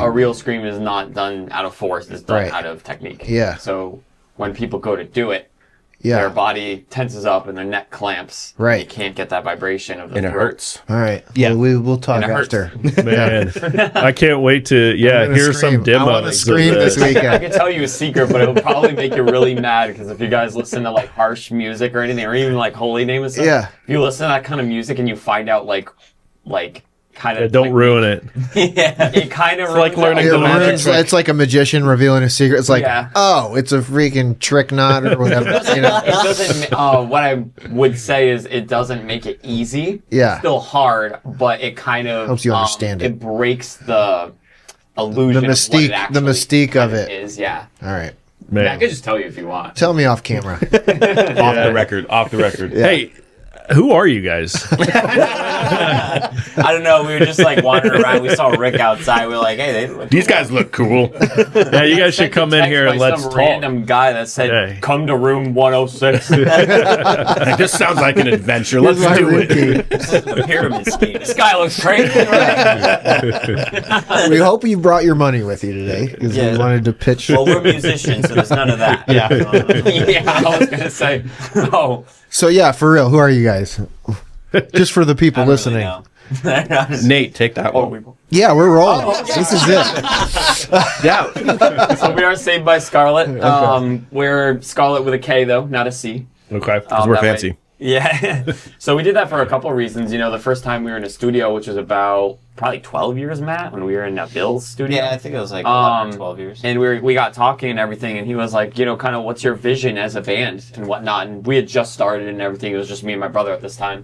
a real scream is not done out of force; it's done out of technique. Yeah. So when people go to do it, their body tenses up and their neck clamps. Right. You can't get that vibration of the and it throat. hurts. All right. Yeah. We'll talk after. Man, I can't wait to hear some demos. I want to scream this I weekend. can tell you a secret, but it'll probably make you really mad because if you guys listen to like harsh music or anything, or even like holy name and stuff, if you listen to that kind of music and you find out like kind of don't ruin it. Yeah, it kind of like learning the magic trick. It's like a magician revealing a secret. It's like, oh, it's a freaking trick knot or whatever. You know? It doesn't. What I would say is it doesn't make it easy. Yeah, it's still hard, but it kind of helps you understand it. It breaks the illusion, the mystique of it. Is All right. Man. I could just tell you if you want. Tell me off camera. Off the record. Yeah. Hey, who are you guys? I don't know. We were just like wandering around. We saw Rick outside. We were like, hey, these guys look cool. Yeah, you guys should come in here and let's talk. Random guy that said, come to room 106. This sounds like an adventure. Let's do it. This is a pyramid scheme. This guy looks crazy, right? We hope you brought your money with you today because we wanted to pitch. Well, we're musicians, so there's none of that. Yeah. I was going to say, oh. So, yeah, for real, who are you guys? Just for the people listening. Really Nate, take that one. Yeah, we're rolling. This is it. So we are Saved by Skarlet. We're Skarlet with a K, though, not a C. Okay. Because we're fancy. Yeah. So we did that for a couple of reasons. You know, the first time we were in a studio, which was about probably 12 years, Matt, when we were in Bill's studio. Yeah, I think it was like 11 or 12 years. And we got talking and everything, and he was like, you know, kind of what's your vision as a band and whatnot. And we had just started and everything. It was just me and my brother at this time.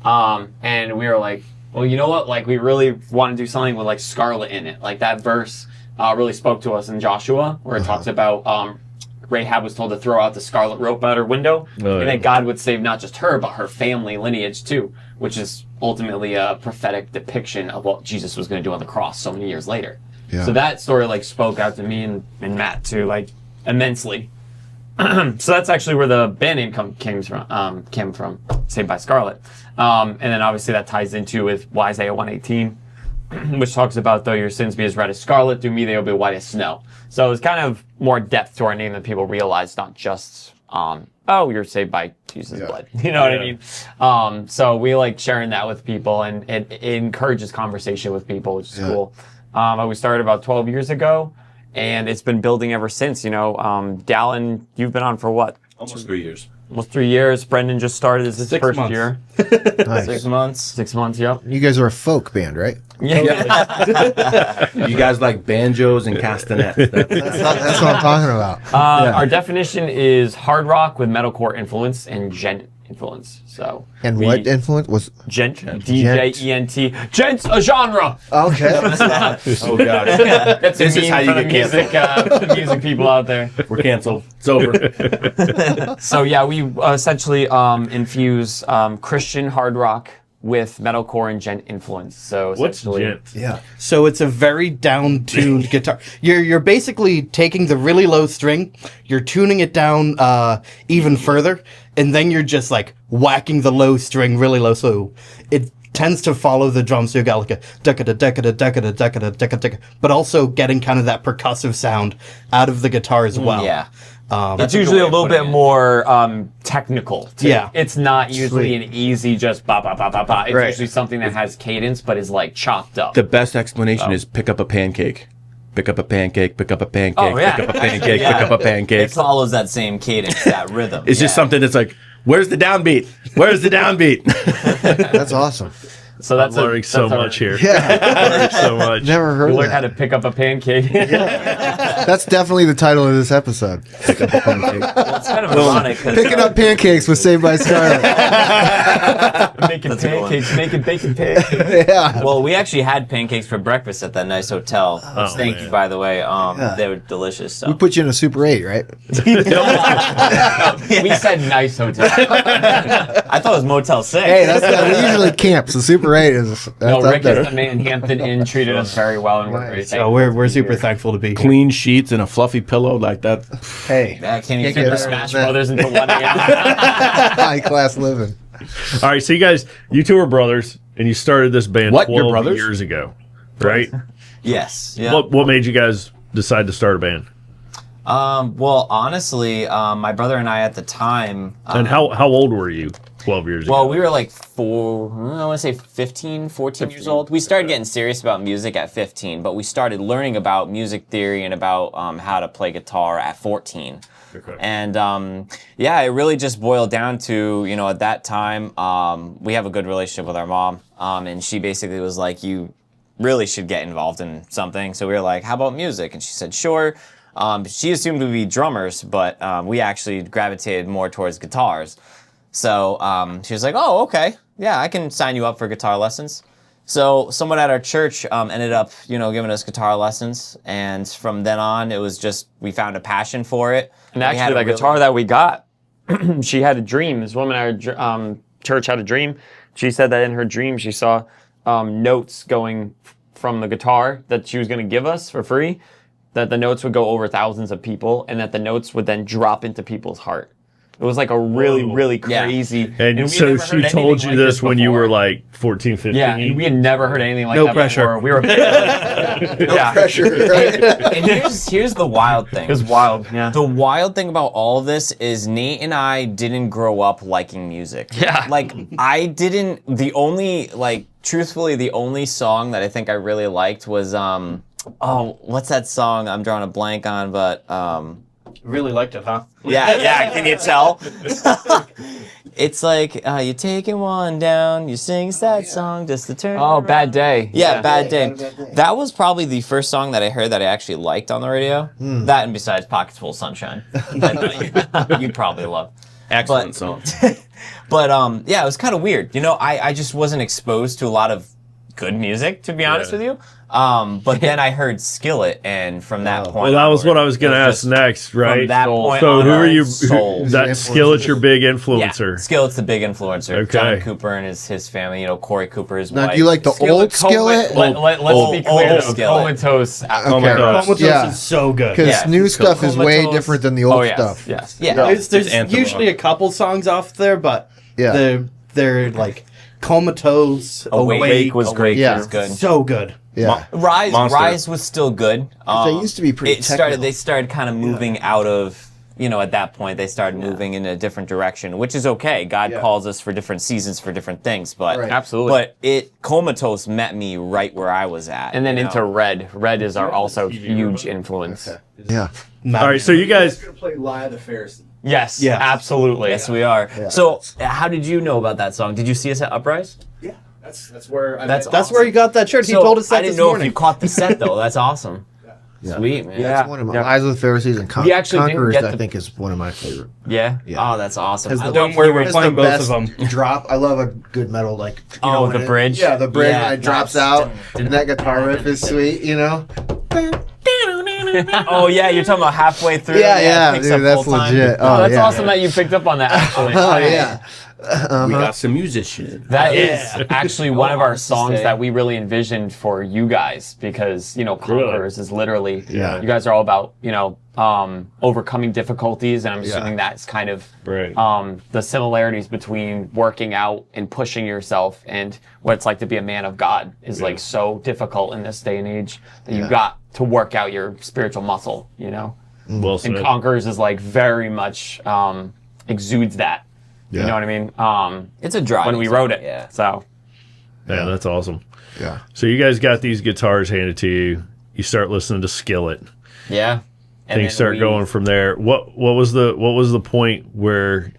And we were like, well, you know what? Like, we really want to do something with like Skarlet in it. Like that verse really spoke to us in Joshua, where it talks about Rahab was told to throw out the scarlet rope out her window, and that God would save not just her, but her family lineage too, which is ultimately a prophetic depiction of what Jesus was going to do on the cross so many years later. Yeah. So that story like spoke out to me and Matt too, like immensely. So that's actually where the band name came from, Saved by Skarlet. And then obviously that ties into with Isaiah 1:18, which talks about though your sins be as red as scarlet, through me they will be white as snow. So it's kind of more depth to our name than people realize, not just, you're saved by Jesus' blood. You know what I mean? So we like sharing that with people, and it encourages conversation with people, which is cool. We started about 12 years ago, and it's been building ever since. You know, Dallin, you've been on for what? Almost 3 years. Almost 3 years. Brendan just started. This is his first year. Nice. 6 months. 6 months, yep. You guys are a folk band, right? Yeah. You guys like banjos and castanets. That's what I'm talking about. Our definition is hard rock with metalcore influence and gent influence. So what influence was gent? D-J-E-N-T. Gent's a genre. Okay. Oh god. That's This is how you the get music, the music people out there. We're canceled. It's over. So yeah, we essentially infuse Christian hard rock with metalcore and gent influence. So what's gent? Yeah. So it's a very down-tuned guitar. You're basically taking the really low string, you're tuning it down even further, and then you're just like whacking the low string really low. So it tends to follow the drums. So you got like a decada, decada, decada, decada, decada, but also getting kind of that percussive sound out of the guitar as well. Yeah. It's usually a little bit more technical. Too. Yeah. It's not usually an easy just ba ba ba ba ba. It's Right. usually something that has cadence but is like chopped up. The best explanation is pick up a pancake. Pick up a pancake, pick up a pancake, Oh, yeah. pick up a pancake, Yeah. pick up a pancake. It follows that same cadence, that rhythm. It's just something that's like, where's the downbeat? Where's the downbeat? That's awesome. So that's I'm learning so much here. Yeah. I'm learning so much. Never heard You of learn how that. to pick up a pancake. That's definitely the title of this episode. Pick up a pancake. Well, it's kind of ironic. 'cause, Picking up pancakes with Saved by Skarlet. Making That's a good one. pancakes, making bacon pancakes. Yeah. Well, we actually had pancakes for breakfast at that nice hotel. Thank you, by the way. They were delicious. So. We put you in a Super 8, right? We said nice hotel. I thought it was Motel 6. Hey, we usually camp, so Super 8 is... No, That's Rick up there. is the man. Hampton Inn treated us very well, and we're very So thankful. we're super thankful to be here. Clean sheets and a fluffy pillow like that. Hey, I can't even Can't get the better Smash than that. Brothers until 1 a.m. high class living. All right, so you two are brothers, and you started this band What, you're 12 brothers? years ago, right? Yes. Yeah. What made you guys decide to start a band? Well, honestly, my brother and I at the time. And how old were you 12 years ago? Well, we were like I want to say 15, 14 years old. We started getting serious about music at 15, but we started learning about music theory and about how to play guitar at 14. Okay. And yeah, it really just boiled down to, at that time, we have a good relationship with our mom. And she basically was like, you really should get involved in something. So we were like, how about music? And she said, sure. She assumed we'd be drummers, but we actually gravitated more towards guitars. So she was like, oh, okay. Yeah, I can sign you up for guitar lessons. So someone at our church ended up, giving us guitar lessons. And from then on, it was just, we found a passion for it. And actually, the guitar that we got, she had a dream. This woman at our church had a dream. She said that in her dream, she saw notes going from the guitar that she was going to give us for free, that the notes would go over thousands of people, and that the notes would then drop into people's heart. It was like a really, really crazy. And we so had never she heard told anything you like this when you before. were like 14, 15? Yeah, and we had never heard anything like No that pressure. before. We were yeah. Pressure, right? And here's the wild thing. It was wild. Yeah. The wild thing about all of this is Nate and I didn't grow up liking music. Yeah. Like, truthfully, the only song that I think I really liked was, what's that song? I'm drawing a blank on, but, Really liked it, huh? yeah, can you tell? It's like, you're taking one down, you sing that song just to turn Oh, around. Bad Day. Yeah, Bad Day. That was probably the first song that I heard that I actually liked on the radio. That and besides Pockets Full of Sunshine. That you probably love. Excellent song. But yeah, it was kind of weird. I just wasn't exposed to a lot of good music, to be honest with you. But then I heard Skillet, and from that point, Well, that was what I was going to it was ask just next, right? From that point So on, who are you? sold. That Skillet's your big Yeah, influencer. Skillet's the big influencer. Okay. John Cooper and his family. Corey Cooper, his Now, wife. do you like the old Skillet? Let's be clear. old though, Skillet. Comatose. Comatose. Comatose Yeah. is so good. Because Yeah. new stuff is way Comatose. different than the old Oh yes, stuff. yes. Yeah. There's anthem usually rock. a couple songs off there, but Yeah. they're like Comatose, Awake was great. Yeah. It was good. so good. Yeah. Rise was still good. They used to be pretty They started kind of moving out of, at that point they started moving in a different direction, which is okay. God calls us for different seasons for different things, but Right. Absolutely. But Comatose met me right where I was at. And then into Red. Red is our also huge influence. Yeah. All right, so you guys. Gonna play Lie of the Pharisee. Yes. Yeah. Absolutely. Yes, we are. So, how did you know about that song? Did you see us at Uprise? Yeah, that's where I That's That's where you got that shirt. He told us that I didn't this know morning. if you caught the set though. That's awesome. Sweet, man. That's one of my Lies of the Pharisees and We actually didn't Conquerors. get I the- think is one of my favorite. Yeah? Yeah. Oh, that's awesome. Has I the love where we're hearing- playing both best of them. drop. I love a good metal Oh, when the bridge? Yeah, the bridge Yeah, when it drops nice. out, and that guitar riff is sweet. Oh yeah, you're talking about halfway through. Yeah, it picks dude, up that's full time. legit. Oh, that's yeah. awesome that you picked up on that, actually. Oh yeah. We got some musicians. That is actually one of our to songs say. that we really envisioned for you guys because, Conquerors is literally, Yeah. you guys are all about, overcoming difficulties. And I'm assuming that's kind of Right. the similarities between working out and pushing yourself and what it's like to be a man of God is like so difficult in this day and age that you got to work out your spiritual muscle, Well said. And Conquerors is like very much exudes that. Yeah. You know what I mean? It's a drive When we wrote it. Yeah. So. Yeah, that's awesome. Yeah. So you guys got these guitars handed to you. You start listening to Skillet. Yeah. And Things then start going from there. What was the point where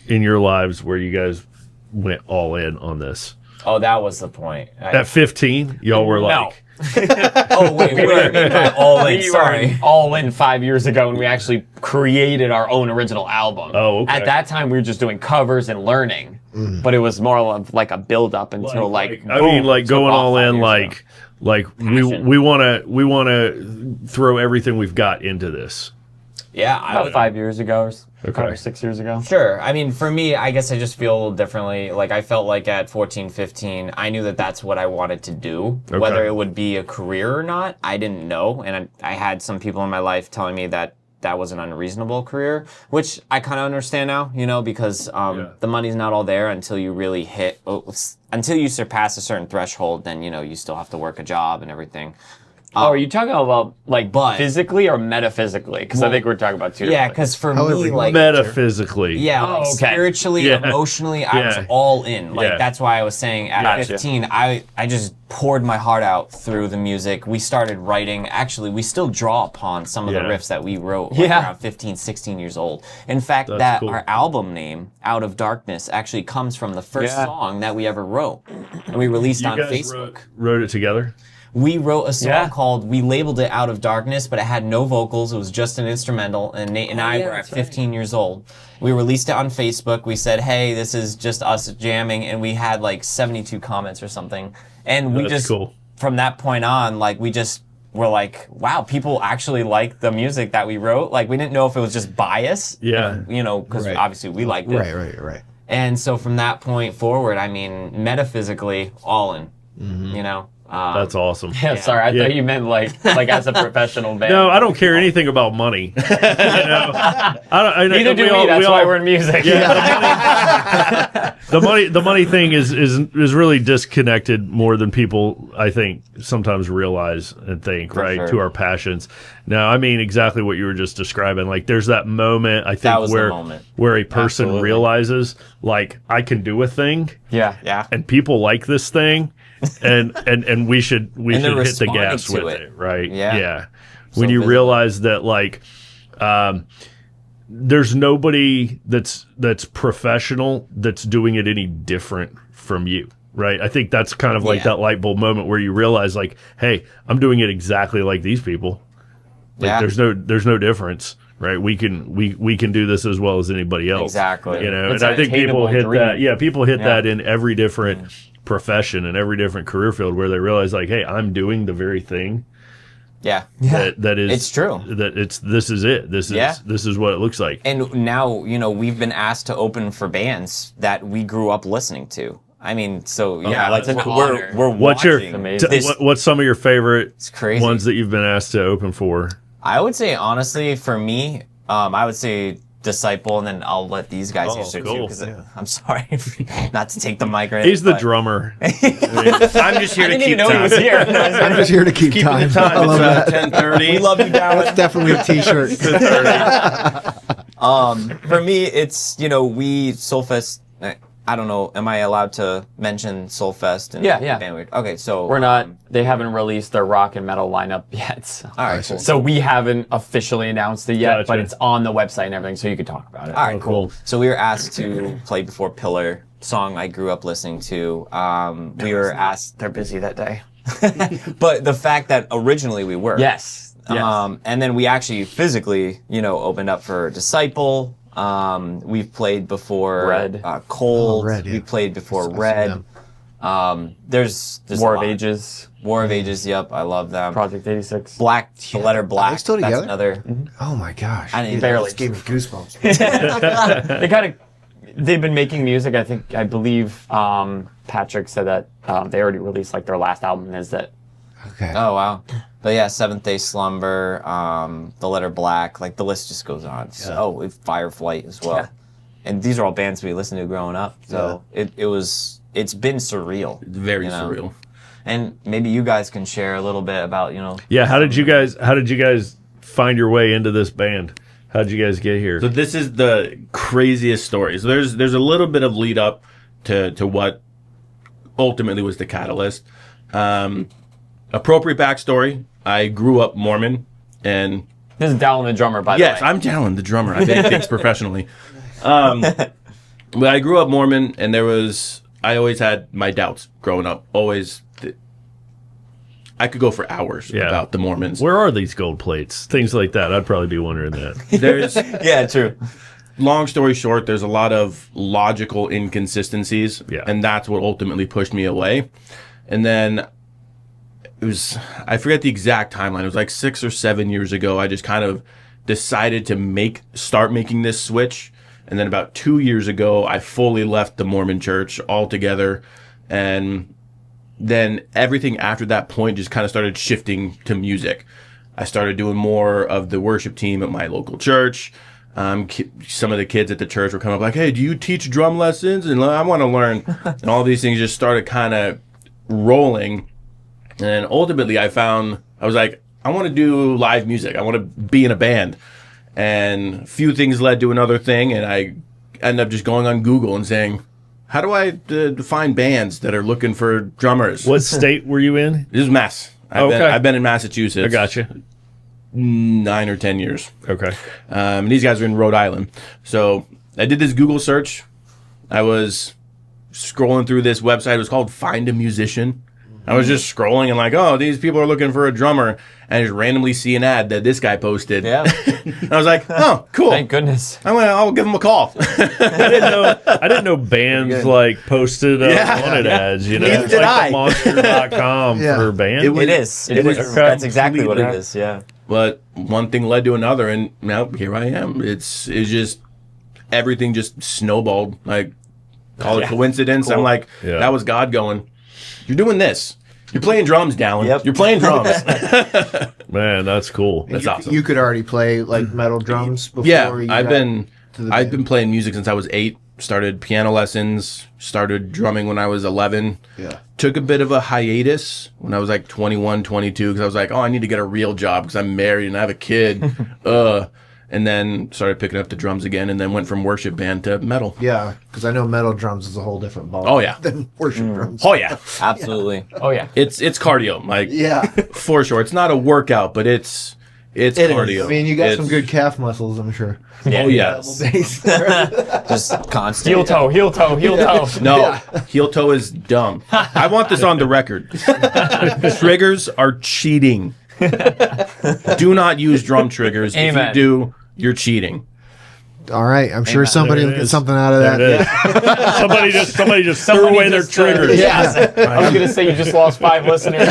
in your lives where you guys went all in on this? Oh, that was the point. At 15, y'all were like, Oh wait, what do you mean by all in? We Sorry. were all in 5 years ago, and we actually created our own original album. Oh, okay. At that time, we were just doing covers and learning, but it was more of like a build up until like. I mean, like took going off all 5 in, years ago. like we want to throw everything we've got into this. Yeah, About 5 years ago, or Okay. 5 or 6 years ago. Sure. I mean, for me, I guess I just feel a little differently. Like, I felt like at 14, 15, I knew that that's what I wanted to do. Okay. Whether it would be a career or not, I didn't know. And I had some people in my life telling me that that was an unreasonable career, which I kind of understand now, because the money's not all there until you really until you surpass a certain threshold, then, you still have to work a job and everything. Oh, are you talking about like But- physically or metaphysically? Because I think we're talking about two. Yeah, different because for However me, you like Metaphysically. yeah, like Oh, okay. spiritually, Yeah. emotionally, I was Yeah. all in. Like Yeah. that's why I was saying at Gotcha. 15, I just poured my heart out through the music. We started writing. Actually, we still draw upon some of the Yeah. riffs that we wrote like, Yeah. around 15, 16 years old. In fact, That's that cool. our album name, Out of Darkness, actually comes from the first Yeah. song that we ever wrote. And we released You on guys Facebook. wrote it together? We wrote a song Yeah. called, we labeled it Out of Darkness, but it had no vocals. It was just an instrumental. And Nate and I yeah, were at that's right. 15 years old. We released it on Facebook. We said, hey, this is just us jamming. And we had like 72 comments or something. And we That's just, cool. from that point on, like we just were like, wow, people actually like the music that we wrote. Like we didn't know if it was just bias. Yeah. You know, because Right. obviously we liked it. Right. And so from that point forward, I mean, metaphysically, all in, you know. That's awesome. Yeah, sorry, I Yeah. thought you meant like as a professional band. No, I don't care anything about money. You know? Neither do we. That's why we're in music. The money thing is really disconnected more than people I think sometimes realize and think, For right? sure. To our passions. Now, I mean exactly what you were just describing. Like there's that moment I think That was the where moment. where a person Absolutely. realizes like I can do a thing Yeah. Yeah. and people like this thing and we should And they're hit the responding gas to with it. it, right? Yeah. When So you visible. realize that like there's nobody that's professional that's doing it any different from you, right? I think that's kind of like Yeah. that light bulb moment where you realize like, hey, I'm doing it exactly like these people. Like Yeah. there's no difference, right? We can do this as well as anybody else. Exactly. You know, It's and I an think people attainable hit dream. that. Yeah, people hit Yeah. that in every different profession and every different career field where they realize like, hey, I'm doing the very thing Yeah. that is It's true. that this is it. This is what it looks like. And now, you know, we've been asked to open for bands that we grew up listening to. I mean, so yeah, like that's an we're honor. What's your watching Amazing. this- what's some of your favorite It's crazy. ones that you've been asked to open for? I would say honestly, for me, I would say Disciple, and then I'll let these guys Oh, answer cool. too. Because I'm sorry not to take the mic right. He's the but- drummer. I'm just here I to didn't keep even know he time. was here. I'm just here to keep Keeping time. the time. I love It's that. 10:30. We love you, Dallas. That's definitely a t-shirt. For me, it's, you know, we Soulfest. I don't know. Am I allowed to mention Soulfest? And Yeah. Bandwidth? Okay, so We're not. They haven't released their rock and metal lineup yet. So. All right, cool. So we haven't officially announced it yet, Gotcha. but it's on the website and everything, so you could talk about it. All right, cool. cool. So we were asked to play before Pillar, song I grew up listening to. We were asked, They're busy that day. but the fact that originally we were. Yes. And then we actually physically, you know, opened up for Disciple. We've played before Red. Cold. Oh, Red, yeah. We played before I've seen Red. them. There's War a of lot. Ages, War of Ages. Yep, I love them. Project 86. Black, the letter Black. Are they still That's together? another. Oh my gosh. I didn't Dude, barely. that just gave me goosebumps. They kind of. They've been making music. I believe Patrick said that they already released like their last album. Is that? Okay. Oh wow. But yeah, Seventh Day Slumber, the letter Black, like the list just goes on. So Fireflight as well. Yeah. And these are all bands we listened to growing up. So it's been surreal. Very you know? surreal. And maybe you guys can share a little bit about, you know. Yeah, how did you guys find your way into this band? How did you guys get here? So this is the craziest story. So there's a little bit of lead up to what ultimately was the catalyst. Appropriate backstory. I grew up Mormon, and This is Dallin the drummer, by the way. yes, I'm Talon, the drummer. I make things professionally. But I grew up Mormon, and I always had my doubts growing up. Always, I could go for hours Yeah. about the Mormons. Where are these gold plates? Things like that. I'd probably be wondering that. There's, Yeah, true. long story short, there's a lot of logical inconsistencies, Yeah. and that's what ultimately pushed me away. And then I forget the exact timeline. It was like 6 or 7 years ago. I just kind of decided to start making this switch. And then about 2 years ago, I fully left the Mormon church altogether. And then everything after that point just kind of started shifting to music. I started doing more of the worship team at my local church. Some of the kids at the church were coming up like, hey, do you teach drum lessons? And I want to learn. And all these things just started kind of rolling. And ultimately, I found I was like, I want to do live music. I want to be in a band. And a few things led to another thing, and I ended up just going on Google and saying, how do I find bands that are looking for drummers? What state were you in? This is Mass. I've been in Massachusetts. I got you. 9 or 10 years. Okay. And these guys are in Rhode Island. So I did this Google search. I was scrolling through this website. It was called Find a Musician. I was just scrolling and like, oh, these people are looking for a drummer. And I just randomly see an ad that this guy posted. Yeah. And I was like, oh, cool. Thank goodness. I'll give him a call. I didn't know bands like posted wanted ads. You know, Neither it's did like I. monster.com Yeah. for bands. It is. It is. That's exactly what it completely- is. Yeah. But one thing led to another, and now here I am. It's just everything just snowballed. Like, call it coincidence. I'm like, Yeah. that was God going, you're doing this. You're playing drums, Dallin. Yep. You're playing drums. Man, that's cool. That's awesome. You could already play like metal drums before. Yeah, you I've got been to the I've band. been playing music since I was 8. Started piano lessons. Started drumming when I was 11. Yeah. Took a bit of a hiatus when I was like 21, 22 because I was like, oh, I need to get a real job because I'm married and I have a kid. And then started picking up the drums again, and then went from worship band to metal. Yeah, because I know metal drums is a whole different ball. Oh, yeah. Than worship drums. Oh yeah, Absolutely. Oh yeah. it's cardio, like Yeah. for sure. It's not a workout, but it's is. cardio. I mean, you got some It's- good calf muscles, I'm sure. Oh yes. Just constant. Heel toe, heel toe, heel toe. No, heel toe is dumb. I want this on the record. Triggers are cheating. Do not use drum triggers. Amen. If you do, you're cheating. All right, I'm sure somebody There will it get is. something out of There that. it is. somebody just threw away their just, triggers. Yeah. I was gonna say you just lost 5 listeners.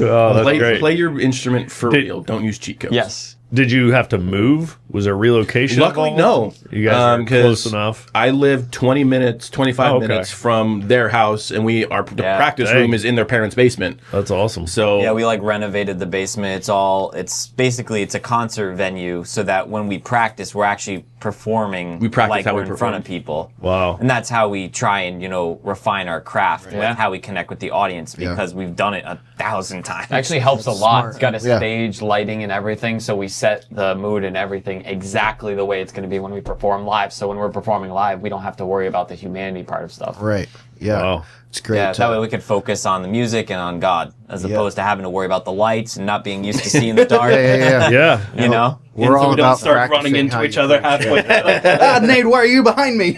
Oh, that's great. Play your instrument for Did- real. Don't use cheat codes. Yes. Did you have to move? Was there relocation? Luckily, involved? no. You guys are 'Cause close enough. I live 20 minutes, 25 Oh, okay. minutes from their house, and the Yeah. practice Dang. room is in their parents' basement. That's awesome. So Yeah, we like renovated the basement. It's basically a concert venue so that when we practice, we're actually performing We practice like how we're we in front perform. of people. Wow. And that's how we try and, refine our craft Yeah. with how we connect with the audience because we've done it 1,000 times. It actually helps a lot. It's got a Yeah. stage, lighting, and everything, so we set the mood and everything exactly the way it's going to be when we perform live. So when we're performing live, we don't have to worry about the humanity part of stuff. Right. Yeah. Wow. It's great. Yeah, to- that way we could focus on the music and on God as opposed to having to worry about the lights and not being used to seeing the dark. yeah. Yeah. You know? We're all we don't about start practicing running how into each you other play. halfway. Nate, why are you behind me?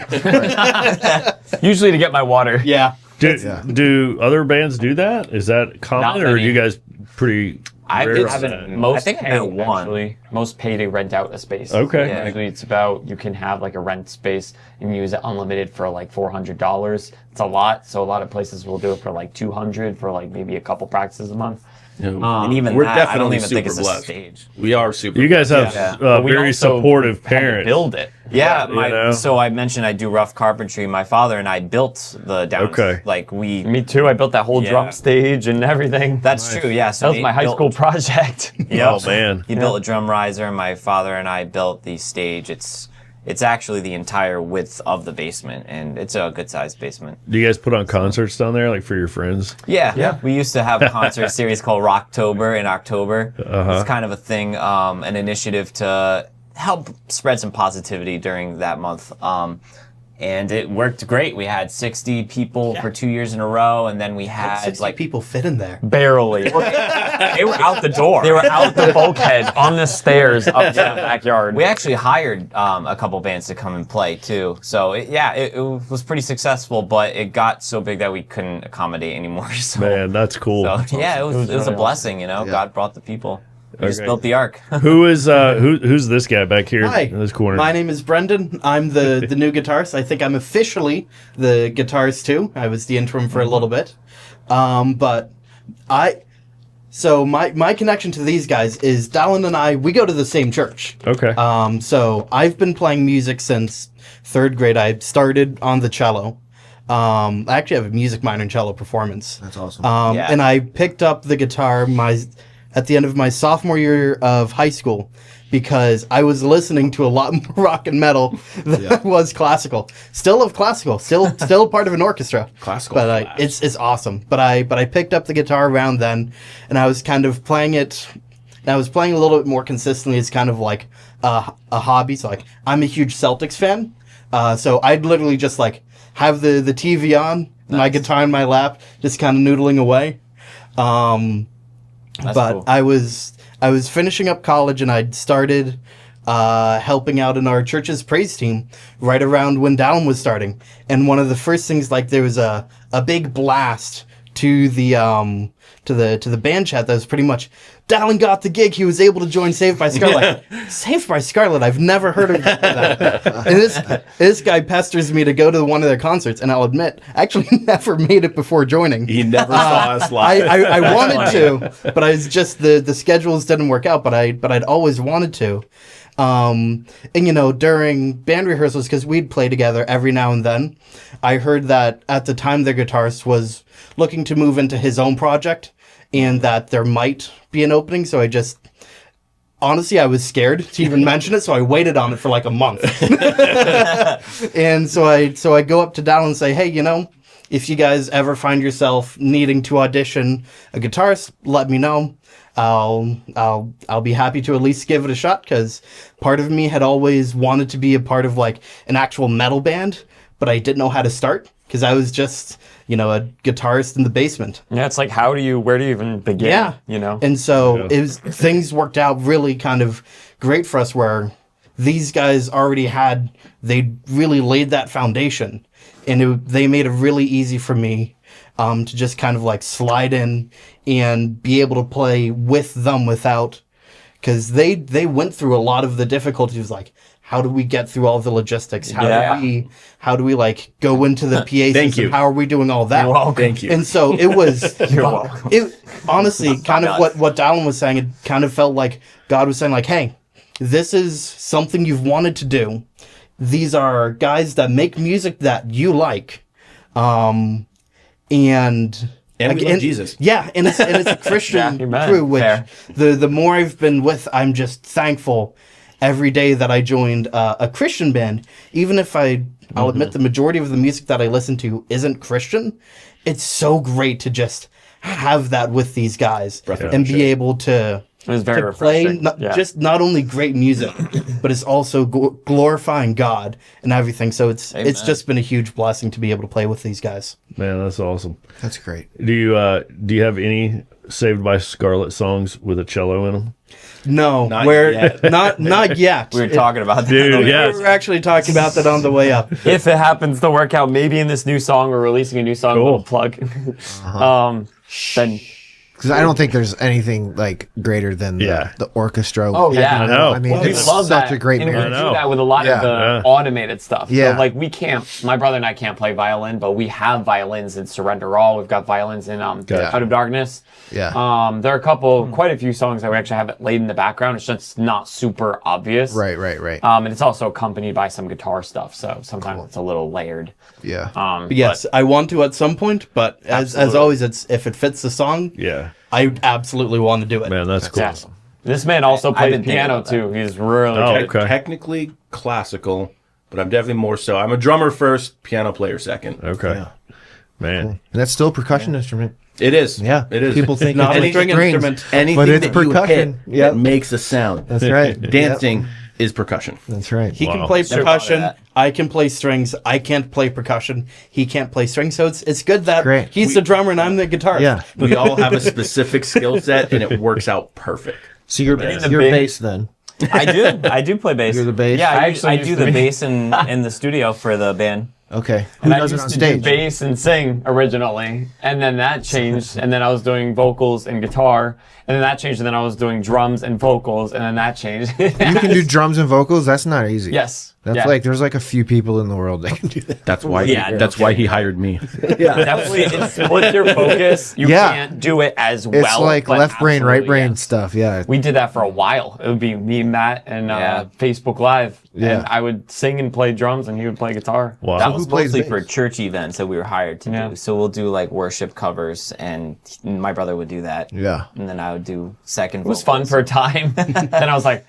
Usually to get my water. Yeah. Do other bands do that? Is that common, Not or are many. you guys pretty? I rare haven't- on that? Most I think I pay, met one. actually. Most pay to rent out a space. Okay. Yeah. Typically, it's about you can have like a rent space and use it unlimited for like $400. It's a lot, so a lot of places will do it for like $200 for like maybe a couple practices a month. And even we're that, definitely I don't even think super it's a blessed. stage. we are super. You guys have Yeah. But we very also supportive had to parents. Build it. Yeah, you know? so I mentioned I do rough carpentry. My father and I built the down. Okay. Like we. Me too. I built that whole Yeah. drum stage and everything. That's true. Yeah. So That was we my high built- school project. Yep. Oh man. He built a drum riser. And my father and I built the stage. It's actually the entire width of the basement, and it's a good sized basement. Do you guys put on concerts down there, like for your friends? Yeah. We used to have a concert series called Rocktober in October. It's kind of a thing, an initiative to help spread some positivity during that month. And it worked great. We had 60 people for 2 years in a row, and then we had 60 like people fit in there. Barely. they were out the door. They were out the bulkhead on the stairs up to the backyard. We actually hired a couple bands to come and play too. So it was pretty successful, but it got so big that we couldn't accommodate anymore. So, Man, that's cool. so yeah, it was really a awesome. blessing. God brought the people. We just Okay. built the ark. Who is who's this guy back here Hi, in this corner? my name is Brendan. I'm the new guitarist. I think I'm officially the guitarist too. I was the interim for a little bit, but my connection to these guys is Dallin and I. We go to the same church. Okay. So I've been playing music since 3rd grade. I started on the cello. I actually have a music minor in cello performance. That's awesome. Yeah. And I picked up the guitar at the end of my sophomore year of high school because I was listening to a lot more rock and metal than was classical. Still love classical. Still part of an orchestra. Classical but it's awesome. But I picked up the guitar around then, and I was kind of playing it. And I was playing a little bit more consistently as kind of like a hobby. So like I'm a huge Celtics fan, so I'd literally just like have the TV on, my guitar in my lap, just kind of noodling away. But cool. I was finishing up college, and I'd started helping out in our church's praise team right around when Dallin was starting. And one of the first things, like there was a big blast to the band chat that was pretty much, Dallin got the gig, he was able to join Saved by Skarlet. Saved by Skarlet, I've never heard of that. And this guy pesters me to go to one of their concerts, and I'll admit, I actually never made it before joining. He never saw us live. I wanted to, but I was just, the schedules didn't work out, but I'd always wanted to. And during band rehearsals, because we'd play together every now and then, I heard that at the time their guitarist was looking to move into his own project, and that there might be an opening. So honestly, I was scared to even mention it, so I waited on it for like a month. And so I go up to Dallin and say, hey, if you guys ever find yourself needing to audition a guitarist, let me know. I'll be happy to at least give it a shot, because part of me had always wanted to be a part of like an actual metal band, but I didn't know how to start, because I was just a guitarist in the basement. Yeah, it's like, where do you even begin? Yeah, and so things worked out really kind of great for us, where these guys they really laid that foundation, and they made it really easy for me to just kind of like slide in and be able to play with them because they went through a lot of the difficulties, like, how do we get through all the logistics? How do we like go into the PA system? How are we doing all that? You're welcome. Thank you. And so it was, You're welcome. It honestly kind of what Dallin was saying, it kind of felt like God was saying like, hey, this is something you've wanted to do. These are guys that make music that you like. And we love Jesus. Yeah, and it's a Christian crew, which the more I've been with, I'm just thankful every day that I joined a Christian band. Even if I'll admit the majority of the music that I listen to isn't Christian, it's so great to just have that with these guys and be able to it was very play just not only great music, but it's also glorifying God and everything. So it's just been a huge blessing to be able to play with these guys. Man, that's awesome. That's great. Do you have any Saved by Skarlet songs with a cello in them? No, not yet. not yet. We were talking about that. Dude, We were actually talking about that on the way up. If it happens to work out, maybe in this new song, we're releasing a new song, Cool. little plug. Then Because I don't think there's anything like greater than the orchestra. Oh, yeah. I know. I mean, we it's love such that. a great and we marriage. do that with a lot of the automated stuff. Yeah. So, like, we can't, my brother and I can't play violin, but we have violins in Surrender All. We've got violins in Out of Darkness. Yeah. There are quite a few songs that we actually have it laid in the background. It's just not super obvious. Right. And it's also accompanied by some guitar stuff. So sometimes it's a little layered. Yeah. Yes, I want to at some point, but as always, if it fits the song, I absolutely want to do it. Man, that's cool. Awesome. This man also plays piano too. He's really good. Technically classical, but I'm definitely more so. I'm a drummer first, piano player second. Okay. Yeah. Man. And that's still a percussion instrument. It is. Yeah. It is. People think Not it's a string strings. instrument. Anything But it's that percussion. you hit that makes a sound. That's right. Dancing is percussion. That's right. He can Wow. play So proud of percussion. that. I can play strings. I can't play percussion. He can't play strings. So it's good that Great. he's the drummer and I'm the guitarist. Yeah. We all have a specific skill set, and it works out perfect. So you're bass then. I do play bass. You're the bass? Yeah, I I used do to the be. bass in the studio for the band. Okay. Who And I does it used on to stage? do bass and sing originally, and then that changed, and then I was doing vocals and guitar, and then that changed, and then I was doing drums and vocals, and then that changed. You can do drums and vocals. That's not easy. Yes. That's like there's like a few people in the world that can do that. That's why. Yeah, That's why he hired me. Definitely, it splits your focus. You can't do it as well. It's like but left brain, right absolutely, brain yes. stuff. Yeah. We did that for a while. It would be me, Matt, and Facebook Live. Yeah. And I would sing and play drums, and he would play guitar. Wow. That who was plays mostly bass? for church events that we were hired to do. So we'll do like worship covers, and my brother would do that. Yeah. And then I would do second It was fun for a time. Then I was like,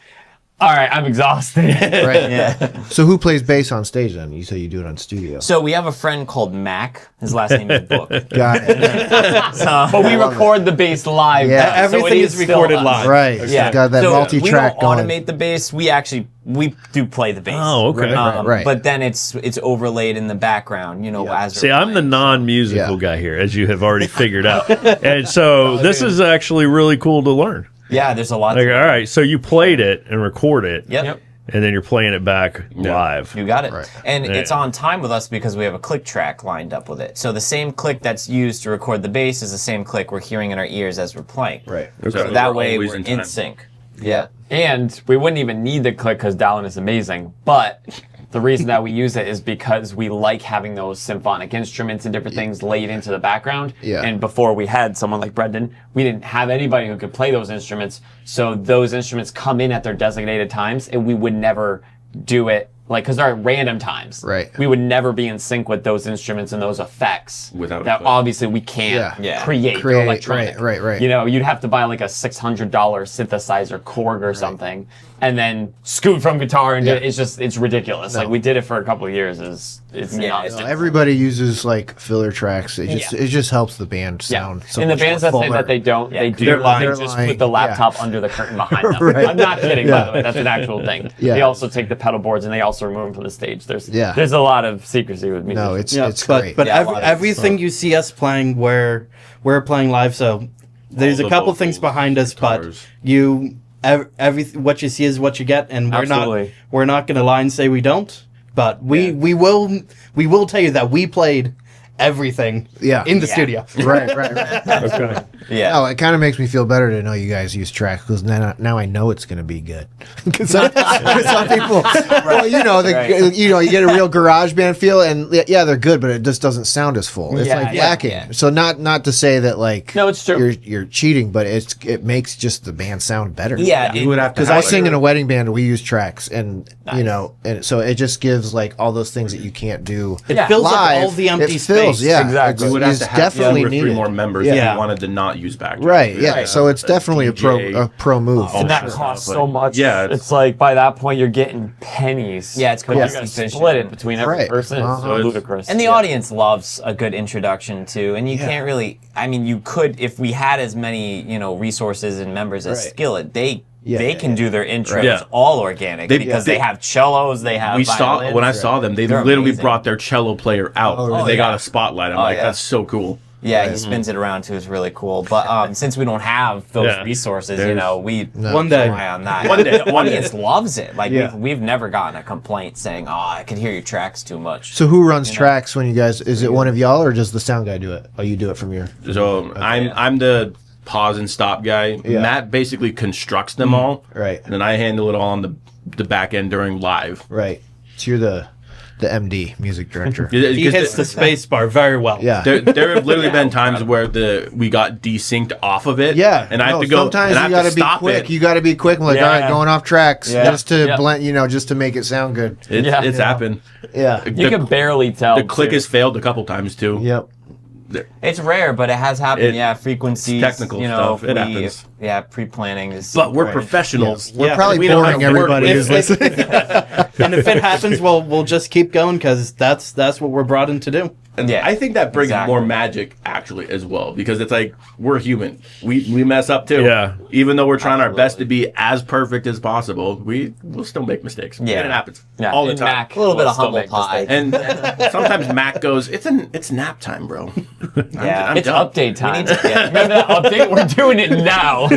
all right, I'm exhausted. Right. Yeah. So who plays bass on stage then? You say you do it on studio. So we have a friend called Mac. His last name is Book. Got it. So, But we record the bass live. Yeah. though, so Everything it is still recorded us. live. Right. yeah, It's got that so multi-track we don't going. automate the bass. We do play the bass. Oh, okay. Right. But then it's overlaid in the background, as See, we're I'm the playing. non-musical Yeah. guy here, as you have already figured out. And so this is actually really cool to learn. Yeah, there's a lot. Like, to all right, so you played it and record it, Yep. and then you're playing it back live. You got it. Right. And Yeah. it's on time with us because we have a click track lined up with it. So the same click that's used to record the bass is the same click we're hearing in our ears as we're playing. Right. So that way always we're in in time. sync. Yeah. And we wouldn't even need the click because Dallin is amazing. But the reason that we use it is because we like having those symphonic instruments and different things laid into the background. Yeah. And before we had someone like Brendan, we didn't have anybody who could play those instruments. So those instruments come in at their designated times, and we would never do it because they're at random times. Right. We would never be in sync with those instruments and those effects Without a that click. obviously we can't Yeah. create. Create, They're electronic. right. You'd have to buy like a $600 synthesizer Korg or something, and then scoot from guitar, and it's ridiculous. Like we did it for a couple of years. It's nuts. Everybody uses like filler tracks. It just helps the band sound. So and the much bands more that say fuller. that they don't, they do. They're They lying. just They're put the lying, laptop under the curtain behind them. Right. I'm not kidding, by Yeah. the way. That's an actual thing. Yeah. They also take the pedal boards and they also remove them from the stage. There's Yeah. a lot of secrecy with music. No, it's but great. but Yeah, a lot of everything you see us playing where we're playing live, so there's All a the couple vocals, things behind us, guitars. but what you see is what you get, and Absolutely. we're not going to lie and say we don't, but we will tell you that we played everything in the studio. right. Okay. Yeah. Oh, it kind of makes me feel better to know you guys use tracks because now I know it's going to be good. Because some people, well, you get a real garage band feel, and they're good, but it just doesn't sound as full. It's like lacking. Yeah. So not to say that like No, it's true. You're cheating, but it makes just the band sound better. Yeah. You would have to Because have I like- sing in a wedding band, and we use tracks, and and so it just gives like all those things that you can't do. It fills live. up all the empty It fills, space. yeah, Exactly. You would It's have to have definitely two or three needed. more members Yeah. if you wanted to not use backtracks. Right, yeah. Right. So it's definitely a DJ. pro move. and that Sure. costs But- so much. yeah, it's like by that point you're getting pennies. Yeah, it's but you cost gotta efficient. split it between every Right. person. It's Uh-huh. so ludicrous. And the audience loves a good introduction too, and you can't really. I mean, you could if we had as many resources and members as Right. Skillet. They Yeah. can do their intros Yeah. all organic because they have cellos, they have. We saw violins. when I saw them, they They're literally amazing. brought their cello player out. and they got a spotlight. I'm like, yeah. that's so cool. Yeah, he spins it around too. It's really cool. But since we don't have those Yeah. resources, There's- we One day. rely on that. One day, The one day. audience loves it. Like Yeah. we've never gotten a complaint saying, "Oh, I could hear your tracks too much." So who runs tracks when you guys? Is it one of y'all, or does the sound guy do it? Oh, you do it from your. So I'm the pause and stop guy. Yeah. Matt basically constructs them all. Right. And then I handle it all on the back end during live. Right. So you're the MD, music director. He hits the space bar very well. Yeah. There have literally been times where we got desynced off of it. Yeah, and I have no, to go. Sometimes and I you have got to to be stop quick. it. You got to be quick. I'm like, Yeah. all right, going off tracks Yeah. just to Yeah. blend, just to make it sound good. It's happened. Yeah. you can barely tell. The click too. has failed a couple times too. Yep. It's rare, but it has happened. It- Frequencies, it's technical stuff. It happens. Pre-planning is. But we're right. professionals. We're Yeah, probably we don't boring have to work everybody with- who's listening. And if it happens, we'll just keep going because that's what we're brought in to do. Yeah, I think that brings exactly. more magic actually as well because it's like we're human. We mess up too. Yeah. Even though we're trying our best to be as perfect as possible, we'll still make mistakes. Yeah. And it happens Yeah, all the and time. Mac A little bit will of still humble make pie. mistakes. And sometimes Mac goes, it's nap time, bro. Yeah. I'm It's done. update time. need to- yeah. Remember that update? We're doing it now.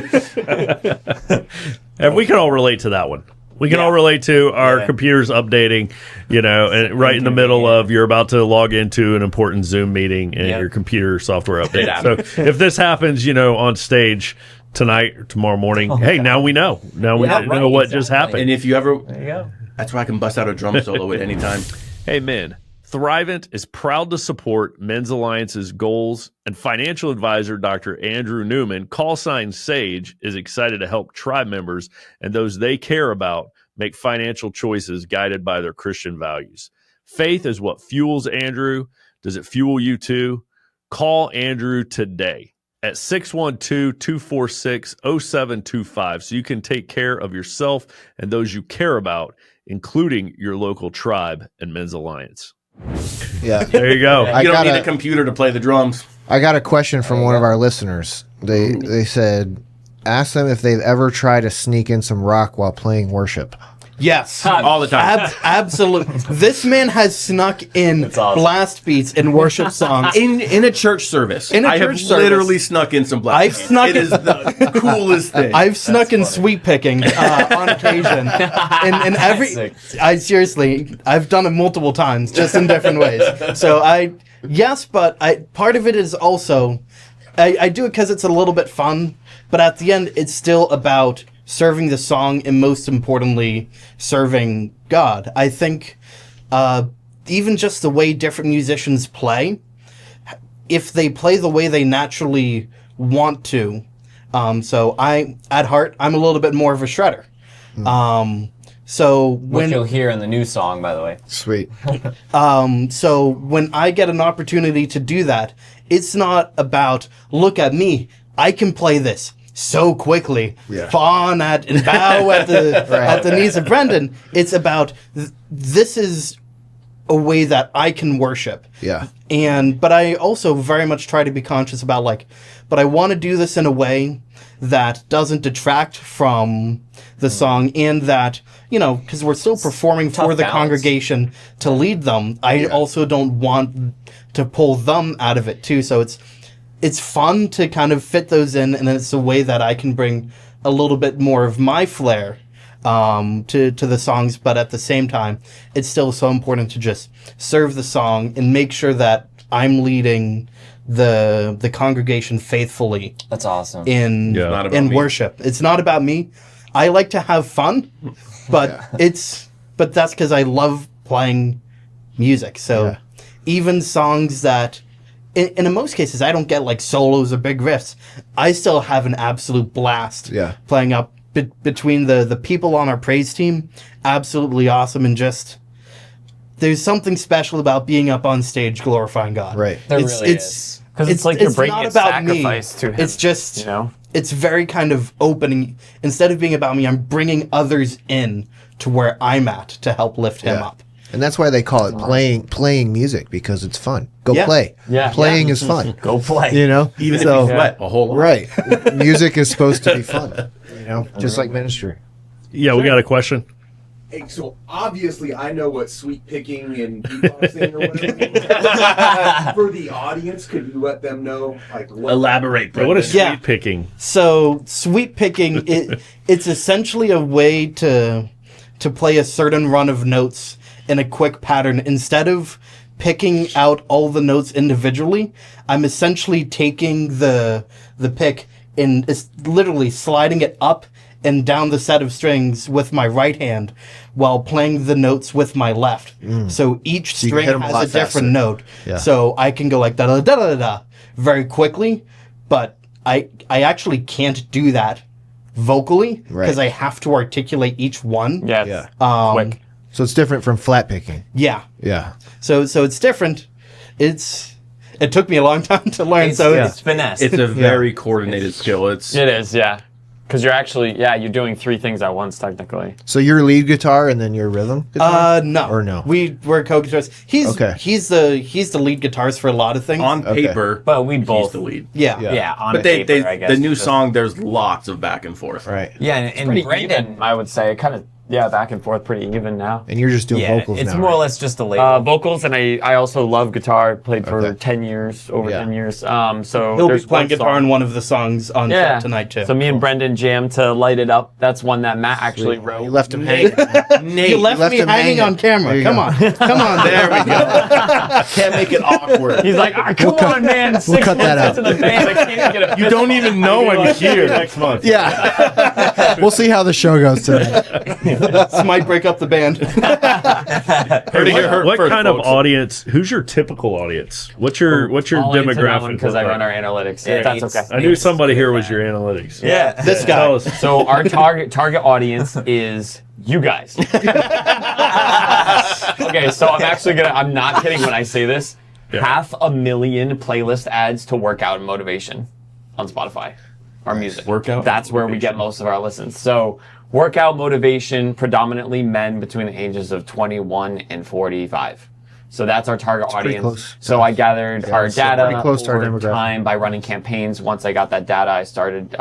And we can all relate to that one. We can all relate to our Yeah. computers updating, and right in the middle of you're about to log into an important Zoom meeting and Yep. your computer software updates. happens. So if this happens, on stage tonight or tomorrow morning, hey, now we know. Now we Yeah, know right, what exactly. just happened. And if you ever, There you go. that's why I can bust out a drum solo at any time. Hey, men, Thrivent is proud to support Men's Alliance's goals, and financial advisor Dr. Andrew Newman, call sign Sage, is excited to help tribe members and those they care about make financial choices guided by their Christian values. Faith is what fuels Andrew. Does it fuel you too? Call Andrew today at 612-246-0725 so you can take care of yourself and those you care about, including your local tribe and Men's Alliance. Yeah. There you go. You don't gotta- need a computer to play the drums. I got a question from one of our listeners. They said, ask them if they've ever tried to sneak in some rock while playing worship. Yes. All the time. Absolutely. This man has snuck in awesome. blast beats in worship songs. In a church service. In a I church have service. literally snuck in some black. I've snuck It in- is the coolest thing. I've snuck in sweet picking on occasion, and seriously, I've done it multiple times, just in different ways. So part of it is also, I do it because it's a little bit fun, but at the end, it's still about serving the song and most importantly, serving God. I think even just the way different musicians play, if they play the way they naturally want to. So at heart, I'm a little bit more of a shredder. So Which when you'll hear in the new song, by the way. Sweet. so when I get an opportunity to do that, it's not about, look at me, I can play this so quickly, fawn at and bow at the knees of Brendan. It's about this is a way that I can worship. Yeah. But I also very much try to be conscious about but I want to do this in a way that doesn't detract from the song, and that, because we're still performing for the balance. congregation to lead them, I also don't want to pull them out of it too. So it's fun to kind of fit those in, and it's a way that I can bring a little bit more of my flair to the songs, but at the same time, it's still so important to just serve the song and make sure that I'm leading the congregation faithfully That's awesome. in Not about in me. worship. It's not about me. I like to have fun, but that's because I love playing music. So even songs that, in most cases, I don't get like solos or big riffs, I still have an absolute blast playing up between the people on our praise team. Absolutely awesome, and just there's something special about being up on stage glorifying God. Right. There really is. Because it's like you're it's bringing not a about me. sacrifice to him. It's just, you know? it's very kind of opening. Instead of being about me, I'm bringing others in to where I'm at to help lift him up. And that's why they call it playing music, because it's fun. Go play. Yeah. Playing is fun. Go play. Even Even if so, you sweat a whole lot. right. Music is supposed to be fun. Just like ministry. Yeah, we got a question. Hey, so obviously I know what sweet picking and beatboxing or whatever means. For the audience, could you let them know what Elaborate, bro. What is Yeah. sweet picking? So sweep picking, it's essentially a way to play a certain run of notes in a quick pattern. Instead of picking out all the notes individually, I'm essentially taking the pick and it's literally sliding it up and down the set of strings with my right hand while playing the notes with my left. So each you can hit string 'em a has lot a different faster. note. Yeah. So I can go like da da da da da very quickly, but I actually can't do that vocally because Right. I have to articulate each one. Yeah. Yeah. Quick. So it's different from flat picking. Yeah. Yeah. So it's different. It took me a long time to learn. It's finesse. It's a very coordinated skill. It is, yeah. Because you're actually, you're doing three things at once, technically. So your lead guitar and then your rhythm guitar? no. Or no? We're co-guitarists. He's the lead guitarist for a lot of things. On paper, but we he's both. the lead. yeah. Yeah, on But they paper, I guess. the new Just- song, there's lots of back and forth. Right. Yeah, and Pretty Brendan. even, I would say. Kind of, back and forth, pretty even now. And you're just doing Yeah, vocals it's now. more or right? less just a label. Vocals, and I also love guitar. Played for Okay. 10 years, over Yeah. 10 years. So He'll be there's playing one guitar song. in one of the songs on set tonight too. So me and Brendan jammed to Light It Up. That's one that Matt actually wrote. You left him hanging. you left me him hanging on There camera. you Come go. on. Come on. There we go. Can't make it awkward. He's like, come on, man. 6 cut that months out. into the band, I can't even get a You don't even know I'm here next month. Yeah. We'll see how the show goes today. This might break up the band. Heard it here What first, kind of folks. audience? Who's your typical audience? What's your demographic? Because I look run like? our analytics. Yeah, That's needs- okay. I knew somebody here was your analytics. yeah. This guy. Tell us. So our target audience is you guys. Okay, so I'm not kidding when I say this. Yeah. 500,000 playlist ads to workout and motivation. on Spotify. Our music. Workout That's where we get most of our listens. So workout motivation, predominantly men between the ages of 21 and 45. So that's our target pretty audience. close. So I gathered our so pretty data close to our over demographic. time by running campaigns. Once I got that data, I started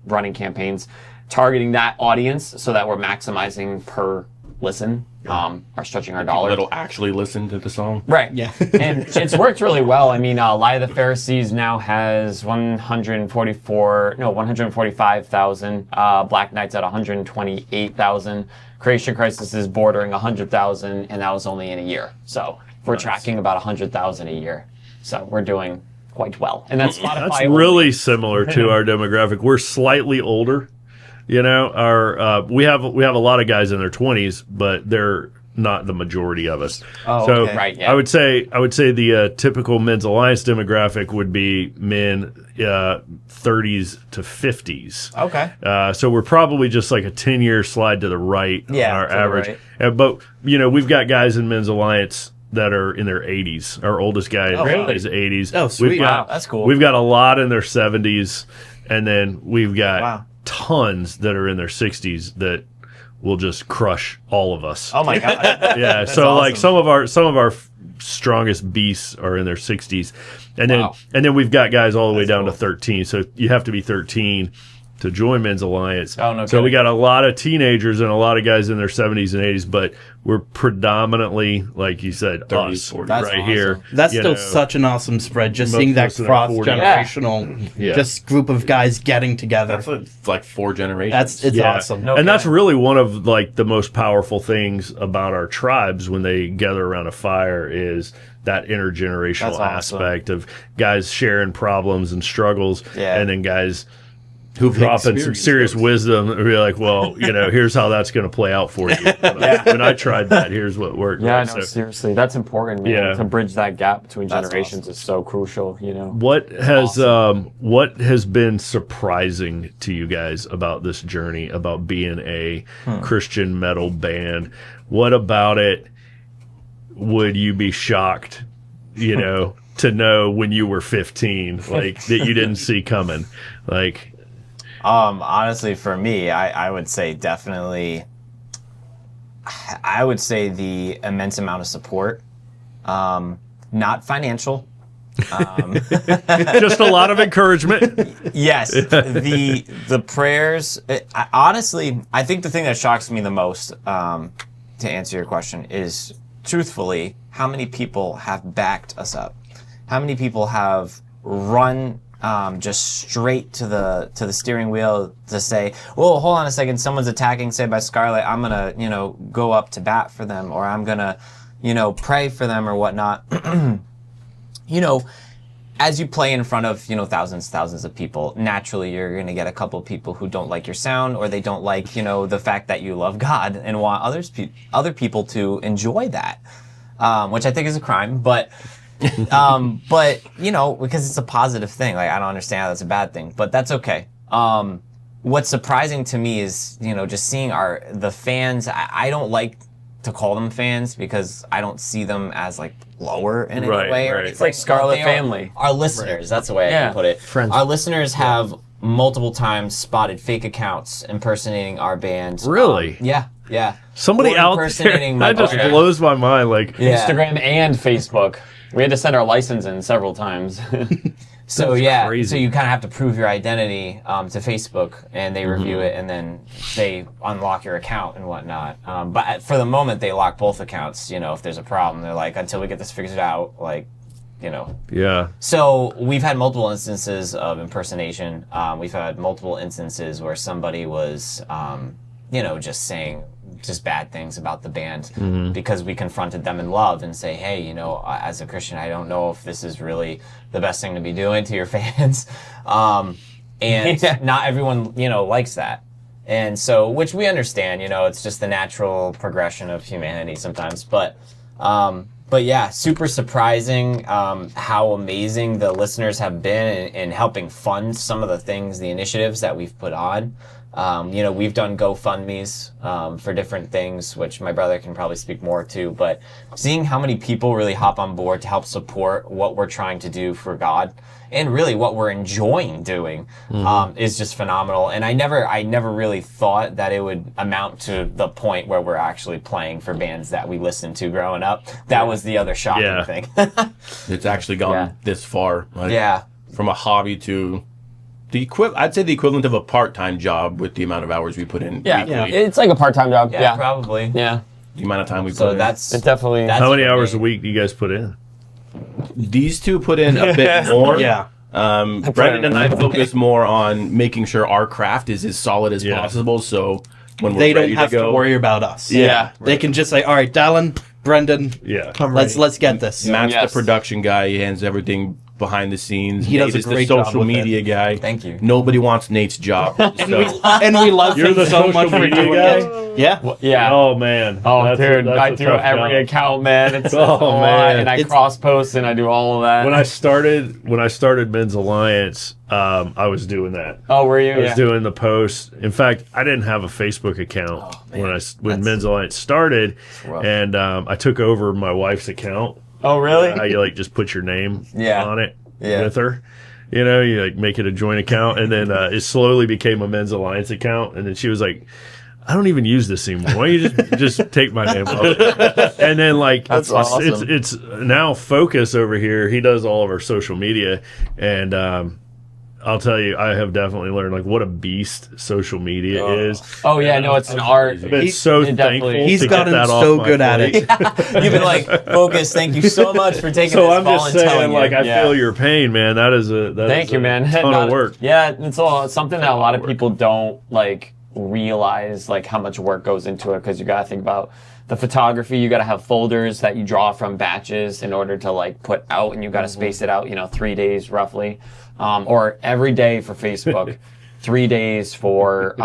running campaigns targeting that audience so that we're maximizing per listen, are stretching our dollars. That'll actually listen to the song. Right. Yeah. And it's worked really well. I mean, Lie of the Pharisees now has 145,000. Black Knight's at 128,000. Creation Crisis is bordering 100,000, and that was only in a year. So we're tracking about 100,000 a year. So we're doing quite well. And that's Spotify. That's really similar to our demographic. We're slightly older. You know, we have a lot of guys in their 20s, but they're not the majority of us. Oh, so okay. Right, yeah. I would say the typical Men's Alliance demographic would be men 30s to 50s. Okay. So we're probably just like a 10-year slide to the right on our to the average. But you know, we've got guys in Men's Alliance that are in their 80s. Our oldest guy is 80s. Oh, sweet. Wow, that's cool. We've got a lot in their 70s, and then we've got Wow. tons that are in their 60s that will just crush all of us. Oh my god. Yeah, That's so like awesome. some of our strongest beasts are in their 60s, and then we've got guys all the way down to 13. So you have to be 13 to join Men's Alliance. Oh, no So we kidding. got a lot of teenagers and a lot of guys in their 70s and 80s, but we're predominantly, like you said, 30s, us 40s. That's right awesome. here. That's you still know. such an awesome spread. Just Most seeing that of us in our 40s. cross-generational, Yeah. just group of guys getting together. That's like 4 generations. It's Yeah. awesome. No And that's kidding. really one of like the most powerful things about our tribes when they gather around a fire is that intergenerational That's awesome. aspect of guys sharing problems and struggles, Yeah. and then guys who drop in some experienced serious those. wisdom and be like, well, you know, here's how that's going to play out for you. When I tried that, here's what worked. Yeah, right? no, So seriously. That's important, man. Yeah. To bridge that gap between That's generations awesome. is so crucial, you know. what has been surprising to you guys about this journey about being a Christian metal band? What about it would you be shocked, you know, to know when you were 15, like that you didn't see coming? Like, Honestly, for me, I would say definitely. I would say the immense amount of support, not financial. just a lot of encouragement. Yes, the prayers. Honestly, I think the thing that shocks me the most, to answer your question, is truthfully how many people have backed us up, how many people have run just straight to the steering wheel to say, "Well, hold on a second, someone's attacking, say by Skarlet. I'm gonna go up to bat for them, or I'm gonna pray for them or whatnot." As you play in front of thousands of people, naturally you're going to get a couple of people who don't like your sound, or they don't like the fact that you love God and want other people to enjoy that, which I think is a crime, but because it's a positive thing. Like, I don't understand how that's a bad thing, but that's okay. What's surprising to me is just seeing the fans. I don't like to call them fans because I don't see them as like lower in any Right, way or right. anything. It's like Skarlet They are family. Our listeners, that's the way I Yeah. can put it. Friends. Our listeners have multiple times spotted fake accounts impersonating our band. Really? Yeah. Somebody Or out there, impersonating my that just brother. blows my mind. Like, Yeah. Instagram and Facebook. We had to send our license in several times. So That's yeah, crazy. so you kind of have to prove your identity to Facebook, and they review it, and then they unlock your account and whatnot. But for the moment, they lock both accounts. If there's a problem, they're like, until we get this figured out, like, yeah. So we've had multiple instances of impersonation. We've had multiple instances where somebody was, just saying just bad things about the band because we confronted them in love and say, hey, as a Christian, I don't know if this is really the best thing to be doing to your fans. And not everyone, likes that. And so, which we understand, it's just the natural progression of humanity sometimes. But yeah, super surprising how amazing the listeners have been in helping fund some of the initiatives that we've put on. We've done GoFundMes for different things, which my brother can probably speak more to. But seeing how many people really hop on board to help support what we're trying to do for God, and really what we're enjoying doing, is just phenomenal. And I never really thought that it would amount to the point where we're actually playing for bands that we listened to growing up. That was the other shocking thing. It's actually gone this far. From a hobby to I'd say the equivalent of a part-time job with the amount of hours we put in. Yeah, it's like a part-time job. Yeah, probably. Yeah. The amount of time we put So in. that's It definitely. How many hours a week do you guys put in? These two put in a bit more. Yeah. Brendan and I focus more on making sure our craft is as solid as possible. So when we're They ready don't have to go, to worry about us. Yeah. They can just say, all right, Dallin, Brendan, Yeah. let's get this. Matt's Yes. the production guy. He hands everything behind the scenes. He does Nate a is great the job social with media guy. Thank you. Nobody wants Nate's job. So. And we love You're him the so social much for media doing guy? it. Yeah. Yeah. Oh man. Oh, That's dude, that's I a do tough every job. account, man. It's Oh, a lot, man. and I cross post and I do all of that. When I started Men's Alliance, I was doing that. oh, were you? I was doing the posts. In fact, I didn't have a Facebook account when Men's Alliance started, and I took over my wife's account. Oh, really? How you like just put your name Yeah. on it Yeah. with her. You know, you like make it a joint account, and then it slowly became a Men's Alliance account. And then she was like, "I don't even use this anymore. Why don't you just take my name off it?" And then like That's awesome. it's now Focus over here. He does all of our social media, and I'll tell you, I have definitely learned like what a beast social media is. Oh yeah, no, it's an art. I've been so it definitely- thankful. He's to gotten get that off so my good at plate. it. You've been like, Focus, thank you so much for taking So this I'm ball just and saying, telling like, you. I feel your pain, man. Thank you, man. Ton Not- of work. Yeah, it's something that a lot of people don't like realize like how much work goes into it, because you gotta think about the photography. You gotta have folders that you draw from batches in order to like put out, and you gotta space it out, 3 days roughly, or every day for Facebook, 3 days for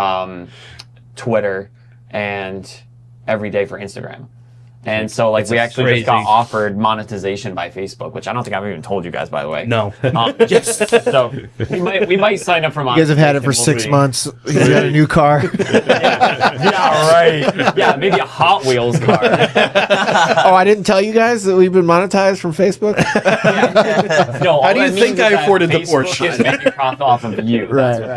Twitter, and every day for Instagram. And so, like, we actually just got crazy. offered monetization by Facebook, which I don't think I've even told you guys, by the way. No. So we might sign up for You monetization. guys have had it for We'll 6 see. months. He's got a new car. Yeah, right. Yeah, maybe a Hot Wheels car. Oh, I didn't tell you guys that we've been monetized from Facebook. No, How do you think I afforded the Porsche? Is making profit off of you. That's what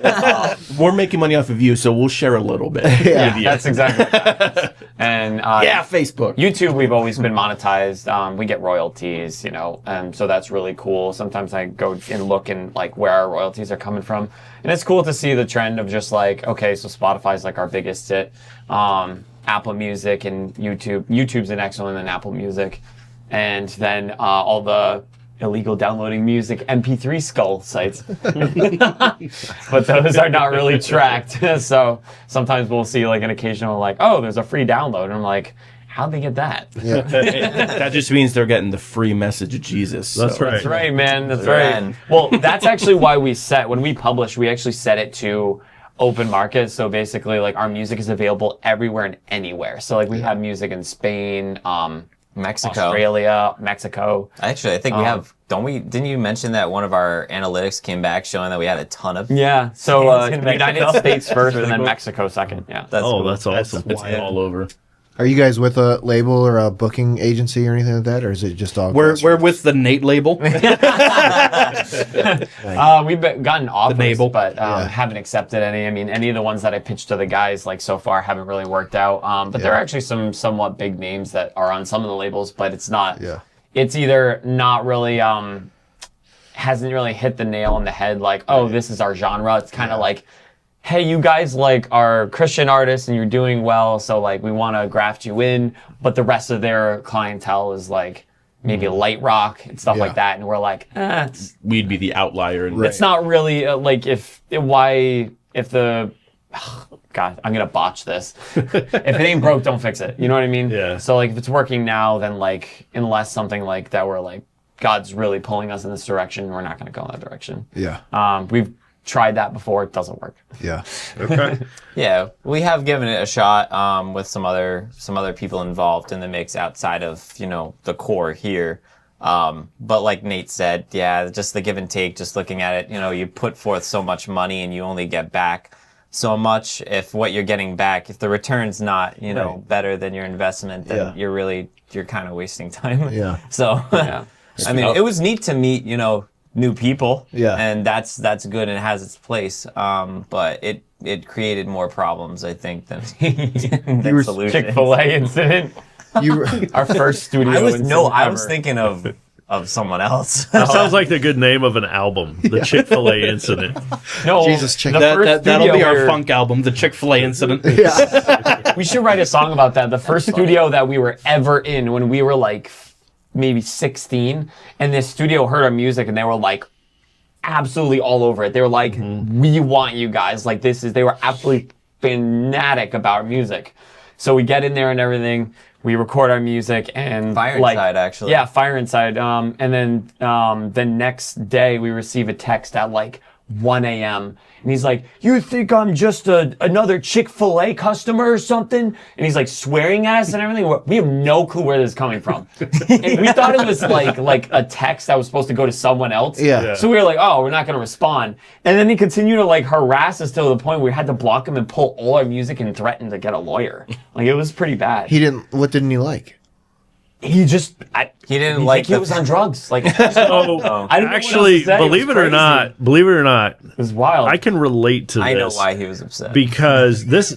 that means. We're making money off of you, so we'll share a little bit. Yeah, with you. that's exactly what that means. And Yeah, Facebook. YouTube, we've always been monetized. We get royalties, so that's really cool. Sometimes I go and look and like where our royalties are coming from, and it's cool to see the trend of just like, okay, so Spotify's like our biggest hit, Apple Music and YouTube. YouTube's the next one, and then Apple Music, and then all the illegal downloading music MP3 skull sites. But those are not really tracked. So sometimes we'll see like an occasional like, oh, there's a free download, and I'm like, how'd they get that? That just means they're getting the free message of Jesus. That's so. right. That's right, man. That's Man. right. Well, that's actually why when we publish, we actually set it to open market. So basically, like, our music is available everywhere and anywhere. So like we have music in Spain, Mexico. Australia, Mexico. Actually, I think we have. Didn't you mention that one of our analytics came back showing that we had a ton of. Yeah. So Fans in United Mexico. States first, and then Mexico second. Yeah. That's cool. That's awesome. It's all over. Are you guys with a label or a booking agency or anything like that, or is it just all? We're with the Nate label. We've gotten offers, Nabel. but haven't accepted any. I mean, any of the ones that I pitched to the guys, like, so far haven't really worked out. But there are actually some somewhat big names that are on some of the labels, but it's not. Yeah. It's either not really hasn't really hit the nail on the head. Like, oh, this is our genre. It's kind of like, hey, you guys like are Christian artists and you're doing well, so like we want to graft you in, but the rest of their clientele is like maybe light rock and stuff like that, and we're like, We'd be the outlier. And it's not really like if the God, I'm gonna botch this. If it ain't broke, don't fix it. You know what I mean? Yeah. So like if it's working now, then like unless something like that we're like God's really pulling us in this direction, we're not gonna go in that direction. Yeah. We've tried that before, it doesn't work. Yeah. Okay. Yeah, we have given it a shot with some other people involved in the mix outside of the core here. But like Nate said, yeah, just the give and take. Just looking at it, you put forth so much money and you only get back so much if what you're getting back, if the return's not, you know, better than your investment, then you're kind of wasting time. Yeah. So, I mean, it was neat to meet, you know, new people. Yeah. And that's good and it has its place. But it created more problems, I think, than solutions. Chick-fil-A incident. Our first studio. I was incident thinking of someone else. That sounds like the good name of an album, the Chick-fil-A incident. No, Jesus, the Chick- first That'll studio be our we were- funk album, the Chick-fil-A incident. We should write a song about that. The first studio that we were ever in when we were like maybe 16, and this studio heard our music and they were like absolutely all over it. They were like, we want you guys. Like they were absolutely fanatic about our music. So we get in there and everything. We record our music and Fire like, Inside, actually. Yeah, Fire Inside. And then the next day we receive a text at like 1 a.m. And he's like, you think I'm just another Chick-fil-A customer or something? And he's like swearing at us and everything. We have no clue where this is coming from. And we thought it was like a text that was supposed to go to someone else. Yeah. So we were like, oh, we're not going to respond. And then he continued to like harass us till the point where we had to block him and pull all our music and threaten to get a lawyer. Like it was pretty bad. What didn't you like? He just, He didn't like he was on drugs. Like, Oh, I didn't know what else actually, to say. believe it or not, it was wild. I can relate to I know this why he was upset. because this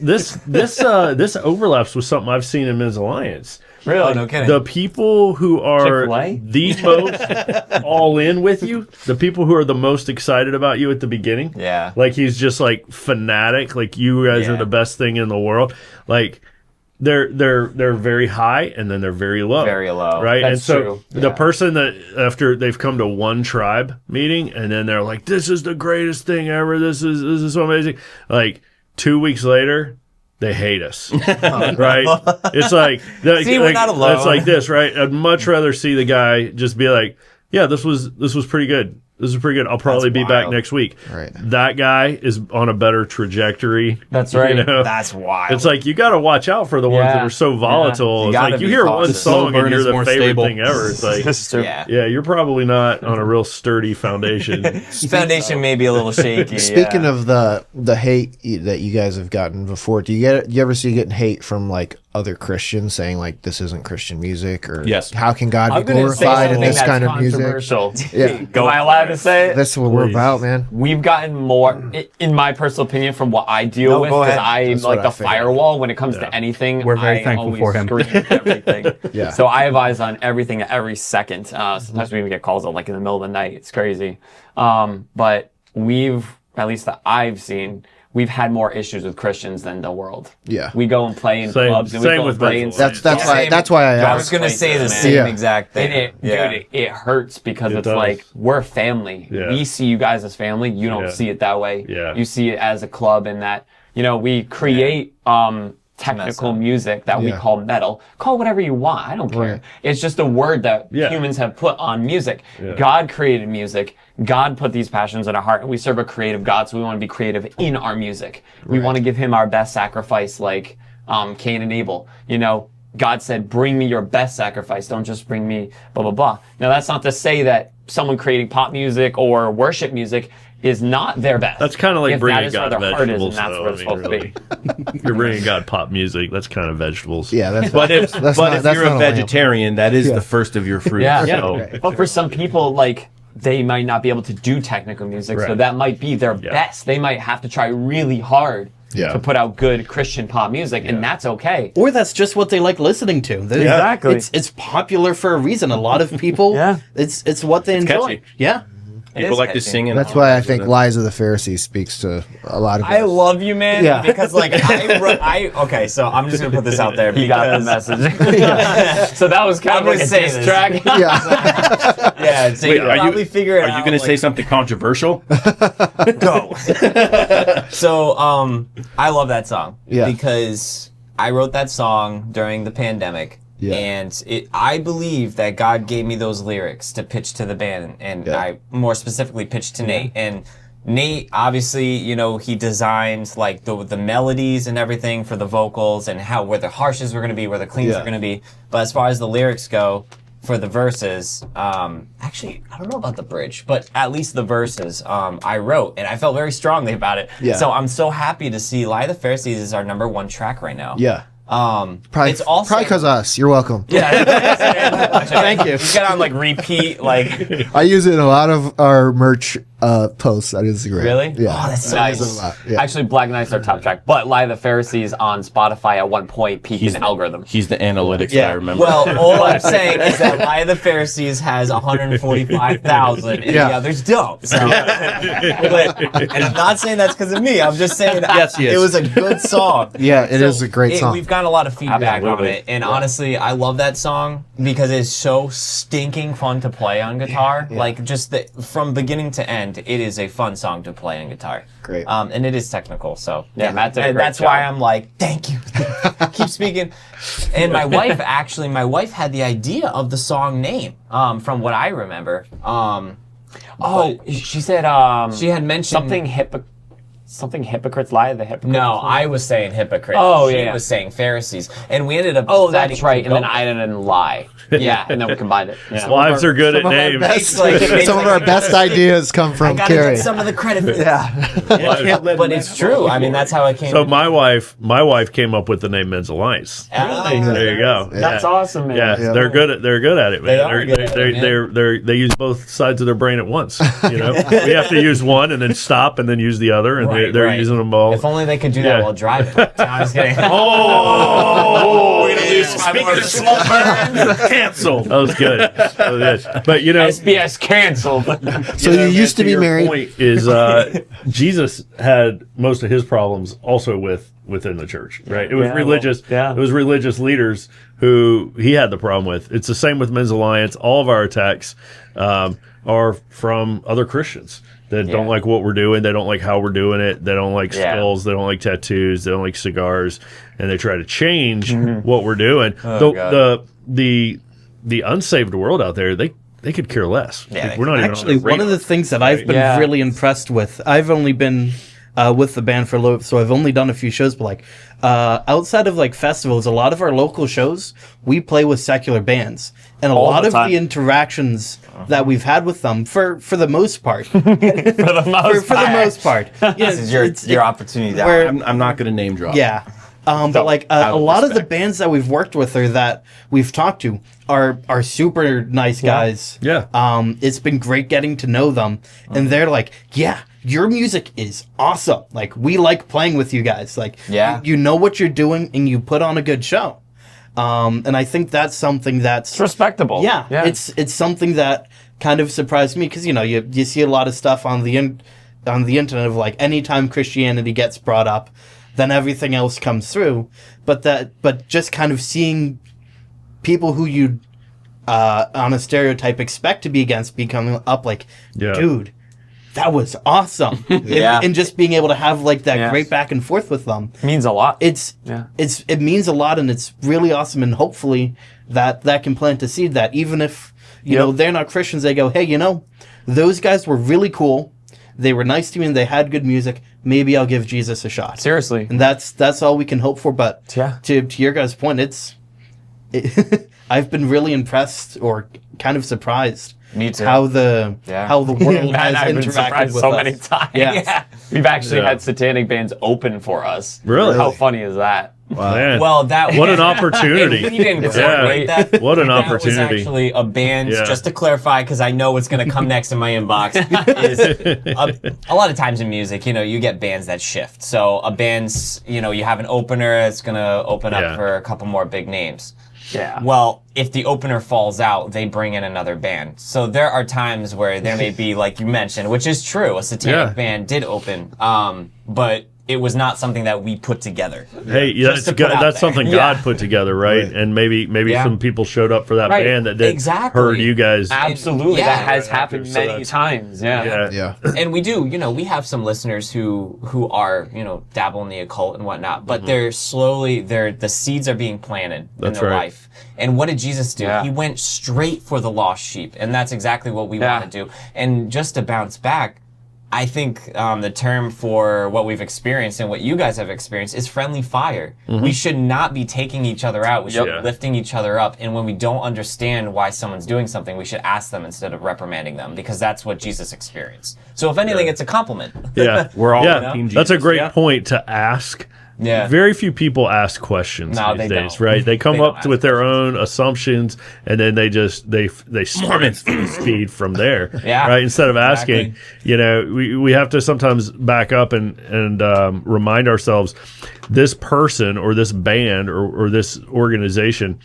overlaps with something I've seen in Men's Alliance. really? Oh, no kidding. The people who are Chick-fil-A? the most all in with you, the people who are the most excited about you at the beginning. Yeah. Like he's just like fanatic, like you guys are Yeah. the best thing in the world. Like they're very high and then they're very low. Very low. Right? That's and so true. the Yeah. person that after they've come to one tribe meeting and then they're like, this is the greatest thing ever. This is so amazing. Like 2 weeks later, they hate us, right? It's like, See, we're not alone. It's like this, right? I'd much rather see the guy just be like, "Yeah, this was pretty good. This is pretty good. I'll probably be back wild. next week." Right. That guy is on a better trajectory. That's right. You know? That's wild. It's like you got to watch out for the ones that Yeah. are so volatile. You It's gotta like you be hear cautious. one Slow song burn and you're is the more favorite stable. thing ever. It's like, That's true. yeah. yeah, you're probably not on a real sturdy foundation. Foundation may be a little shaky. Speaking yeah. of the hate that you guys have gotten before, do you ever see you getting hate from like other Christians saying like this isn't Christian music or Yes. how can God I'm be gonna say glorified in something this that's kind of music? controversial. Yeah. Am I allowed to say it? That's what we're Please. about, man. We've gotten more, in my personal opinion, from what I deal No, with, go because ahead. I'm That's like what the I figured. firewall when it comes to anything. We're very I thankful always for him. scream everything. Yeah. So I have eyes on everything at every second. Sometimes we even get calls out like in the middle of the night. It's crazy. But we've, at least that I've seen, we've had more issues with Christians than the world. Yeah. We go and play in Same- clubs and same we go with and play in Men's That's why I I was asked. gonna say the Man. same Yeah. exact thing. And dude, it hurts because It it's does. like we're family. Yeah. We see you guys as family. You don't Yeah. see it that way. Yeah. You see it as a club, and that we create technical up. music that we Yeah. call metal. Call it whatever you want. I don't care. Right. It's just a word that Yeah. humans have put on music. Yeah. God created music. God put these passions in our heart, and we serve a creative God, so we want to be creative in our music. We want to give Him our best sacrifice, like Cain and Abel. God said, bring me your best sacrifice. Don't just bring me blah, blah, blah. Now, that's not to say that someone creating pop music or worship music is not their best. That's kind of like If that bringing is where God their heart is, vegetables. and that's though. where it's I mean, supposed to be. You're bringing God pop music. That's kind of vegetables. Yeah, that's But if That's but not- if that's you're not a a lamp. vegetarian, that is Yeah. the first of your fruits. Yeah. So. But for some people, like, they might not be able to do technical music, so Right. that might be their best. They might have to try really hard Yeah. to put out good Christian pop music, and that's okay. Or that's just what they like listening to. Exactly. It's popular for a reason. A lot of people. Yeah. It's what they enjoy. catchy. Yeah. People like to sing. And That's why I think Lies of the Pharisees speaks to a lot of I us. love you, man. Yeah. Because like okay, so I'm just gonna put this out there. He got the because- message. So that was kind I'm of like gonna a say diss this. track. Yeah. Yeah, so Wait, you probably figure it out. Are you going to say something controversial? Go. So, I love that song. Yeah. Because I wrote that song during the pandemic. Yeah. And I believe that God gave me those lyrics to pitch to the band, and Yeah. I more specifically pitched to Nate. And Nate, obviously, he designed like the melodies and everything for the vocals and where the harshes were going to be, where the cleans Yeah. were going to be. But as far as the lyrics go, for the verses, actually, I don't know about the bridge, but at least the verses I wrote, and I felt very strongly about it. Yeah. So I'm so happy to see Lie of the Pharisees is our #1 track right now. Yeah. Probably, it's also probably because us. You're welcome. Yeah, Thank you. You get on like repeat, like I use it in a lot of our merch posts on Instagram. really. Yeah. Oh, that's so I use it nice. a lot. Yeah. Actually, Black Knight's our top track, but Lie of the Pharisees on Spotify at one point peaked in algorithm. He's the analytics Yeah. guy, I remember. Well, all I'm saying is that Lie of the Pharisees has 145,000, and Yeah. the others don't. So, and I'm not saying that's because of me. I'm just saying that Yes, he is. it was a good song. Yeah, it is a great song. We've gotten a lot of feedback on Absolutely. it, and honestly, I love that song because it's so stinking fun to play on guitar. Like just from beginning to end, it is a fun song to play on guitar. Great. And it is technical, so Yeah, Matt did a and great that's why job. I'm like, thank you, keep speaking. And my wife had the idea of the song name, from what I remember. She said She had mentioned something hypocrites lie, the hypocrites. No, I was saying hypocrite. Oh, she yeah. was saying Pharisees, and we ended up. Oh, deciding that's to right. And go then I didn't lie. Yeah, and then we combined it. Yeah. Wives are good at Some of our names. best- It's like- it's some of like- our best ideas come I from gotta Carrie. get some of the credit for this. Yeah. But it's true. I mean, that's how I came. So to my wife came up with the name Men's Alliance. There you go. That's awesome, man. Yeah, they're good at it, man. They are good at it, They use both sides of their brain at once. You know, we have to use one and then stop and then use the other, and they're Right. using them all. If only they could do that Yeah. while driving. No, I'm just kidding. Oh, We're gonna lose 5 more cancel. That was good. That was good. But you know, SBS canceled. So you used to be your married. Point is Jesus had most of his problems also within the church, right? It was Yeah, religious. well, yeah. It was religious leaders who he had the problem with. It's the same with Men's Alliance. All of our attacks are from other Christians that don't like what we're doing. They don't like how we're doing it. They don't like Yeah. skulls. They don't like tattoos. They don't like cigars, and they try to change what we're doing. God. The unsaved world out there, they could care less. Yeah, Like, we're not Actually, even on one of the things that I've been Yeah. really impressed with, I've only been with the band for a little, so I've only done a few shows, but like outside of like festivals, a lot of our local shows, we play with secular bands, and a lot the of time. the interactions that we've had with them, for the most part, For the most for the most part, This is your opportunity. To where- I'm not going to name drop. yeah. But like a lot of the bands that we've worked with or that we've talked to are super nice guys. Yeah. It's been great getting to know them, and they're like, yeah, your music is awesome. Like, we like playing with you guys. Like, Yeah. you know what you're doing, and you put on a good show. And I think that's something that's It's respectable. yeah, it's something that kind of surprised me because you see a lot of stuff on the internet of like anytime Christianity gets brought up, then everything else comes through. But just kind of seeing people who you on a stereotype expect to be against be coming up like, Yeah. dude, that was awesome. Yeah. and just being able to have like that Yes. great back and forth with them. means a lot. It means a lot, and it's really awesome, and hopefully that can plant a seed that even if you know they're not Christians, they go, hey, those guys were really cool, they were nice to me, and they had good music. Maybe I'll give Jesus a shot. Seriously. And that's all we can hope for. But Yeah. to your guys' point, I've been really impressed or kind of surprised. Me too. How the world Man, has I've been interacted surprised with so us. many times. Yeah. We've actually Yeah. had satanic bands open for us. Really? How funny is that? Man. Well, that What an opportunity. We didn't Yeah. coordinate that. What an That opportunity. was actually a band. Yeah. Just to clarify, because I know what's going to come next in my inbox. Is a lot of times in music, you get bands that shift. So a band's, you have an opener that's going to open up Yeah. for a couple more big names. Yeah. Well, if the opener falls out, they bring in another band. So there are times where there may be, like you mentioned, which is true, a satanic Yeah. band did open, but it was not something that we put together. Hey, Just to put out that's there. something Yeah. God put together, right? And maybe Yeah. some people showed up for that Right. band that didn't Exactly. heard you guys. Absolutely. Yeah. That has happened So many that's- times. Yeah. Yeah. Yeah. And we do, we have some listeners who are, dabble in the occult and whatnot, but they're slowly, the seeds are being planted in That's their right. life. And what did Jesus do? Yeah. He went straight for the lost sheep, and that's exactly what we Yeah. want to do. And just to bounce back, I think the term for what we've experienced and what you guys have experienced is friendly fire. We should not be taking each other out. We should be lifting each other up. And when we don't understand why someone's doing something, we should ask them instead of reprimanding them, because that's what Jesus experienced. So if anything, it's a compliment. Yeah, We're all yeah. Team Jesus. That's a great point to ask. Yeah. Very few people ask questions No, these they days, don't. right? They come They don't up ask with their own assumptions, and then they sprint full speed from there, Yeah, right? Instead of asking, exactly. we have to sometimes back up and remind ourselves, this person or this band or this organization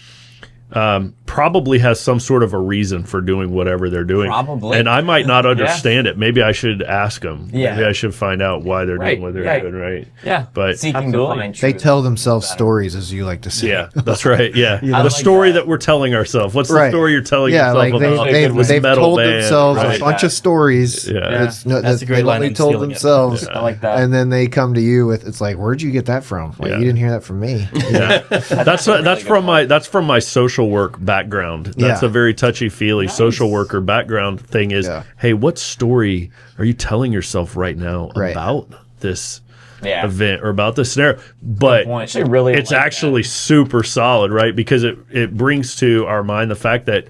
probably has some sort of a reason for doing whatever they're doing. Probably. And I might not understand it. Maybe I should ask them. Yeah. Maybe I should find out why they're Right, doing what they're right. doing, right? Yeah. But Seeking to find They truth. tell themselves stories, as you like to say. yeah, that's right. Yeah. I The like story that. that we're telling ourselves. What's the Right. story you're telling Yeah, yourself like about this they've metal told band? themselves right? a bunch of stories. Yeah. It's no, That's a great they've line. only I'm told stealing it. themselves. I like that. And then they come to you with, it's like, where'd you get that from? Like, Yeah. you didn't hear that from me. Yeah. That's from my social work background. That's Yeah. a very touchy-feely social worker background thing is, Yeah. hey, what story are you telling yourself right now Right. about this Yeah. event or about this scenario? But point. Actually, really it's like actually super solid, right? Because it brings to our mind the fact that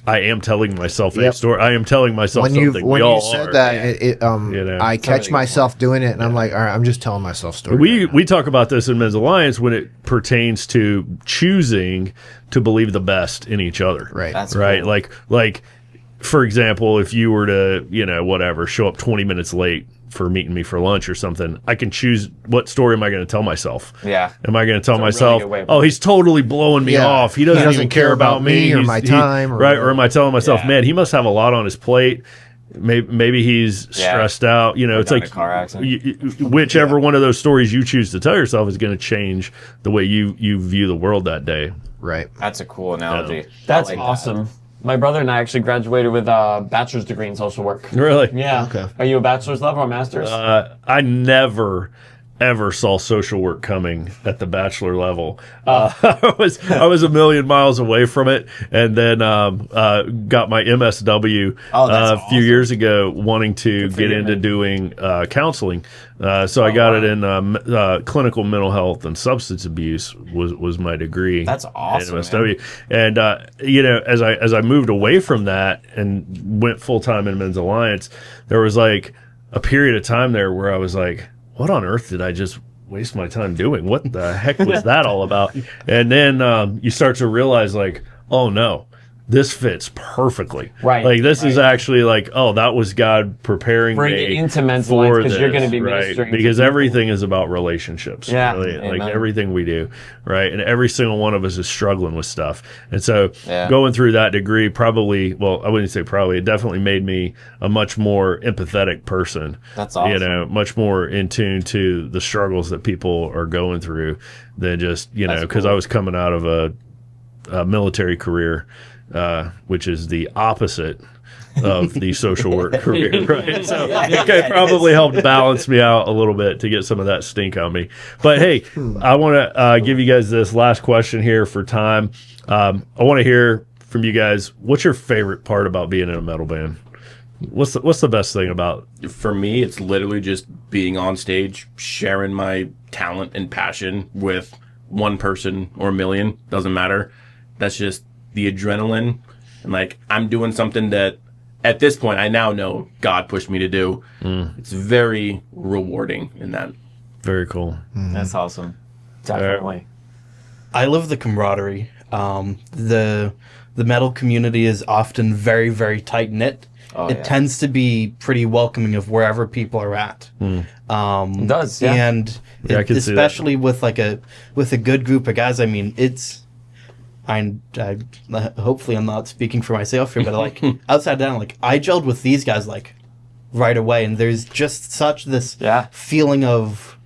I am telling myself a Yep. story. I am telling myself When you something. when we you all said are. that, You know. I catch myself doing it, and I'm like, all right, I'm just telling myself stories. We talk about this in Men's Alliance when it pertains to choosing to believe the best in each other. Right. That's right. cool. Like for example, if you were to show up 20 minutes late for meeting me for lunch or something, I can choose what story am I going to tell myself. Yeah. Am I going to tell really myself, good way of oh, he's totally blowing me Yeah. off. He doesn't even care about me or He's- my he- time or right? whatever. Or am I telling myself, Yeah. man, he must have a lot on his plate. Maybe he's Yeah. stressed out. It's got in like a car accident. whichever one of those stories you choose to tell yourself is going to change the way you view the world that day. Right. That's a cool analogy. That's I like that. awesome. My brother and I actually graduated with a bachelor's degree in social work. Really? Yeah. Okay. Are you a bachelor's level or a master's? I never ever saw social work coming at the bachelor level. I was a million miles away from it, and then got my MSW Oh, that's a few awesome. years ago, wanting to get you, into man. doing counseling. So I got it in clinical mental health and substance abuse was my degree. That's awesome, at MSW. And as I moved away from that and went full time in Men's Alliance, there was like a period of time there where I was like, what on earth did I just waste my time doing? What the heck was that all about? And then you start to realize, like, oh no, this fits perfectly. Right, Like this is right. actually like, oh, that was God preparing Bring me it into Men's Alliance, for 'cause you're this, gonna be right? ministering to Because people. everything is about relationships. Yeah, really. Like amen. everything we do, right? And every single one of us is struggling with stuff. And so Yeah. going through that degree probably, well, I wouldn't say probably, it definitely made me a much more empathetic person. That's awesome. Much more in tune to the struggles that people are going through than just, That's because cool. I was coming out of a military career, which is the opposite of the social work career, right? So it probably helped balance me out a little bit to get some of that stink on me. But hey, I want to give you guys this last question here for time. I want to hear from you guys. What's your favorite part about being in a metal band? What's the best thing about? For me, it's literally just being on stage, sharing my talent and passion with one person or a million. Doesn't matter. That's just the adrenaline. And like, I'm doing something that at this point I now know God pushed me to do. It's very rewarding in that. Very cool. That's awesome. Definitely. I love the camaraderie. The metal community is often very, very tight knit. Oh, It yeah. tends to be pretty welcoming of wherever people are at. It does, yeah. And Yeah, I can see that. especially with a good group of guys. I mean, I hopefully I'm not speaking for myself here, but like outside down, like I gelled with these guys like right away, and there's just such this Yeah. feeling of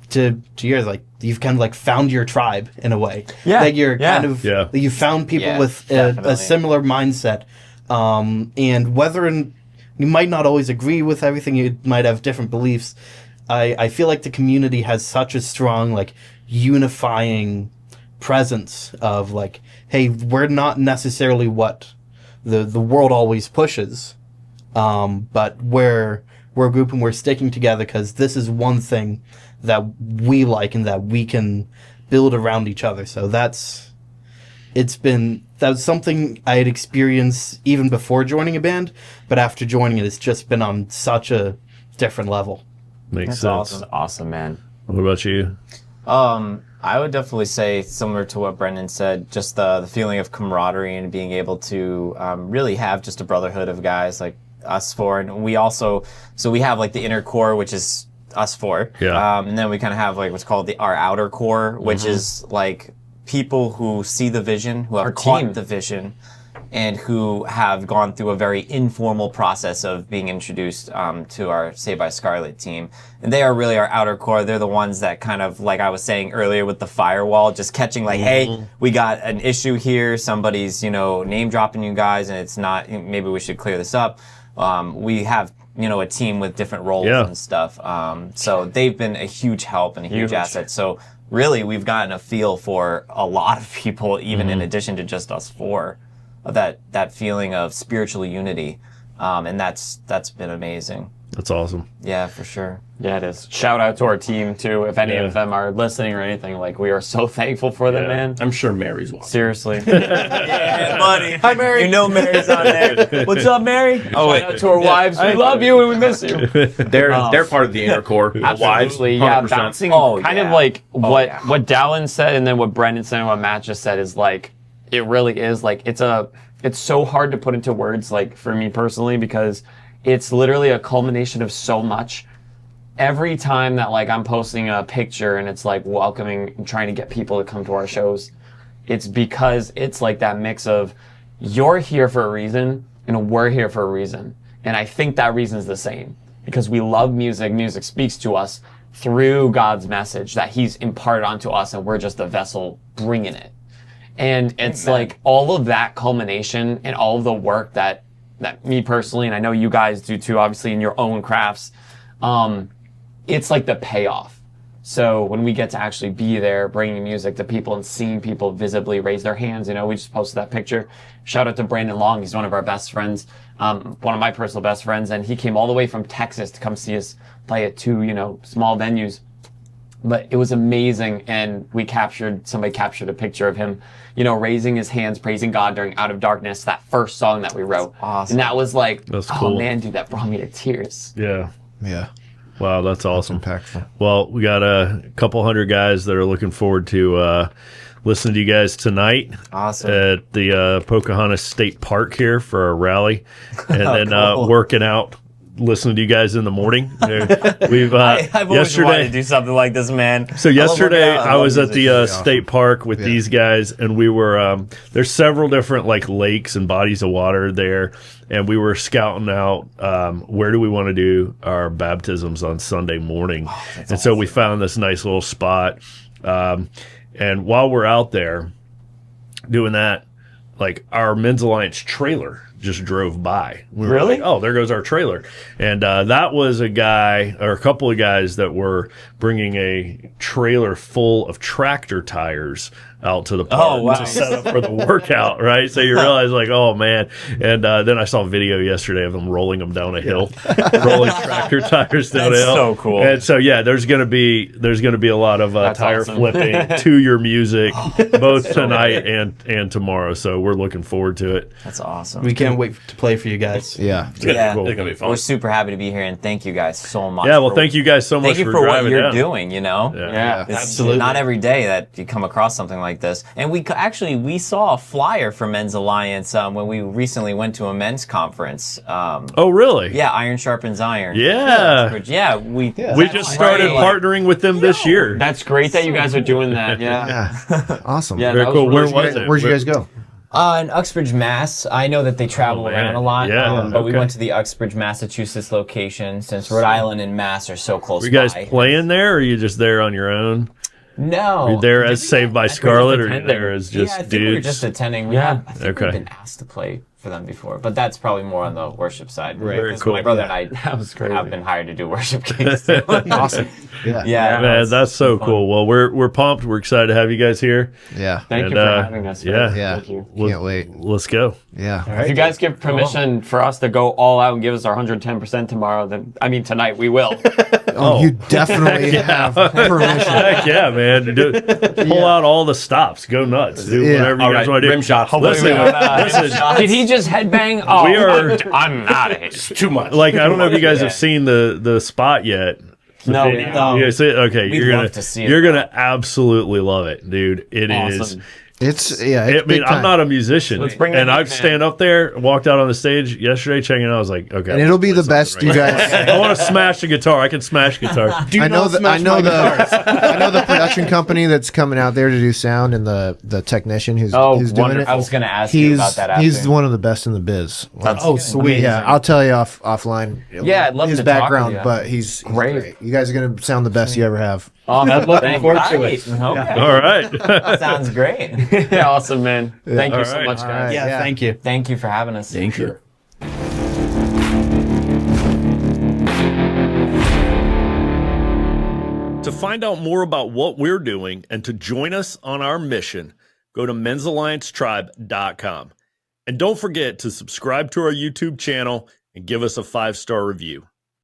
to yours, like you've kind of like found your tribe in a way. Yeah, That you're yeah. kind of Yeah. that you found people Yeah, with definitely. a similar mindset. And whether you might not always agree with everything, you might have different beliefs. I feel like the community has such a strong like unifying presence of like, hey, we're not necessarily what the world always pushes, but we're we're a group and we're sticking together because this is one thing that we like and that we can build around each other. So that's something I had experienced even before joining a band, but after joining it, it's just been on such a different level. Makes That's sense. awesome, man. What about you? I would definitely say, similar to what Brendan said, just the feeling of camaraderie and being able to really have just a brotherhood of guys like us four. And we also, so we have like the inner core, which is us four. Yeah. And then we kind of have like what's called our outer core, which is like people who see the vision, who have caught the vision, and who have gone through a very informal process of being introduced to our Saved by Skarlet team. And they are really our outer core. They're the ones that kind of, like I was saying earlier with the firewall, just catching like, hey, we got an issue here. Somebody's, name dropping you guys, and it's not, maybe we should clear this up. We have, a team with different roles and stuff. So they've been a huge help and a huge asset. So really, we've gotten a feel for a lot of people, even in addition to just us four. That feeling of spiritual unity, and that's been amazing. That's awesome. Yeah, for sure. Yeah, it is. Shout out to our team too. If any of them are listening or anything, like we are so thankful for them, man. I'm sure Mary's watching. Seriously. Yeah, buddy. Hi, Mary. Mary's on there. What's up, Mary? Shout out to our wives. We love you and we miss you. They're part of the inner core. The wives, Absolutely, yeah. 100%. Bouncing, kind yeah. of like what Dallin said, and then what Brendan said, and what Matt just said is like, it really is like it's so hard to put into words, like for me personally, because it's literally a culmination of so much. Every time that like I'm posting a picture and it's like welcoming and trying to get people to come to our shows, it's because it's like that mix of you're here for a reason and we're here for a reason. And I think that reason is the same because we love music. Music speaks to us through God's message that he's imparted onto us, and we're just a vessel bringing it. And it's like all of that culmination and all of the work that me personally, and I know you guys do too, obviously in your own crafts, it's like the payoff. So when we get to actually be there, bringing music to people and seeing people visibly raise their hands, we just posted that picture. Shout out to Brandon Long. He's one of our best friends, one of my personal best friends. And he came all the way from Texas to come see us play at two, small venues. But it was amazing, and somebody captured a picture of him, raising his hands, praising God during Out of Darkness, that first song that we wrote. That's awesome. And that was like, That's oh cool. man, dude, that brought me to tears. Yeah. Yeah. Wow, that's awesome. Impactful. Well, we got a couple hundred guys that are looking forward to listening to you guys tonight Awesome. at the Pocahontas State Park here for our rally, and then working out, listening to you guys in the morning. We've I've always wanted to do something like this, man. So yesterday I was at the Awesome. state park with these guys, and we were there's several different like lakes and bodies of water there, and we were scouting out where do we want to do our baptisms on Sunday morning. And so we found this nice little spot, and while we're out there doing that, like our Men's Alliance trailer just drove by. We were Really? like, oh, there goes our trailer. And that was a guy or a couple of guys that were bringing a trailer full of tractor tires out to the park to set up for the workout, right? So you realize like, oh man. And then I saw a video yesterday of them rolling them down a hill, rolling tractor tires down a hill. so cool. And so yeah, there's gonna be a lot of tire awesome. flipping to your music, both tonight and tomorrow. So we're looking forward to it. That's awesome. We can't wait to play for you guys. Yeah. Yeah. Cool. It's gonna be fun. We're super happy to be here, and thank you guys so much. Yeah, well, thank you guys so much Thank you for for what driving you're down. doing, Yeah. It's Absolutely. not every day that you come across something like this. And we saw a flyer for Men's Alliance when we recently went to a men's conference. Oh, really? Yeah, Iron Sharpens Iron. Yeah. Yeah, we just started partnering with them this year. That's great that you guys are doing that. Yeah. Yeah. Awesome. Yeah, Very that cool. really Where was good. it? Where'd you guys go? In Uxbridge, Mass. I know that they travel man. around a lot, Yeah, but we okay. went to the Uxbridge, Massachusetts location since Rhode Island and Mass are so close Were you guys by. playing there, or are you just there on your own? No. Are you there as Saved by Scarlet, or are you attending. there as Yeah, I just think we were dudes? just attending. Yeah. I think Okay. we've been asked to play for them before, but that's probably more on the worship side. Right. Very Because cool. my brother and I That was crazy. have been hired to do worship gigs. Too. Awesome. Yeah. Yeah, Man, that's so fun. cool. Well, we're pumped. We're excited to have you guys here. Yeah. Thank And, you for having us. man. yeah. Yeah. Thank you. Can't wait. Let's go. Yeah. If you guys give permission for us to go all out and give us our 110% tomorrow, then I mean tonight we will. Oh, you definitely have permission. Heck yeah, man. Pull out all the stops. Go nuts. Do Yeah. whatever you All guys right, want to do. rim shots. Listen, listen. Did he just headbang? Oh, We are- I'm out of here. Too much. Like, I don't know if you guys have seen the spot yet. No, You guys see it? Okay, We'd you're love gonna to see it, you're though. gonna absolutely love it, dude. It is. Awesome. It's I mean, big I'm time. not a musician, Let's bring the and heat, I've man. stand up there, walked out on the stage yesterday, checking it out. I was like, okay, And it'll be the best you guys. I want to smash the guitar. I can smash guitar. I know the production company that's coming out there to do sound, and the technician who's doing it. wonderful. I was going to ask you about that after. He's one of the best in the biz. Oh, sweet. Yeah, I'll tell you offline. Yeah, I'd love his to talk background, with you. but he's Great. You guys are gonna sound the best you ever have. Awesome. looking forward to it. Okay. All right. Sounds great. Yeah, awesome, man. Thank you All so right. much, All guys. right. Yeah, Yeah. thank you. Thank you for having us. Thank you. To find out more about what we're doing and to join us on our mission, go to men'salliancetribe.com. And don't forget to subscribe to our YouTube channel and give us a 5-star review.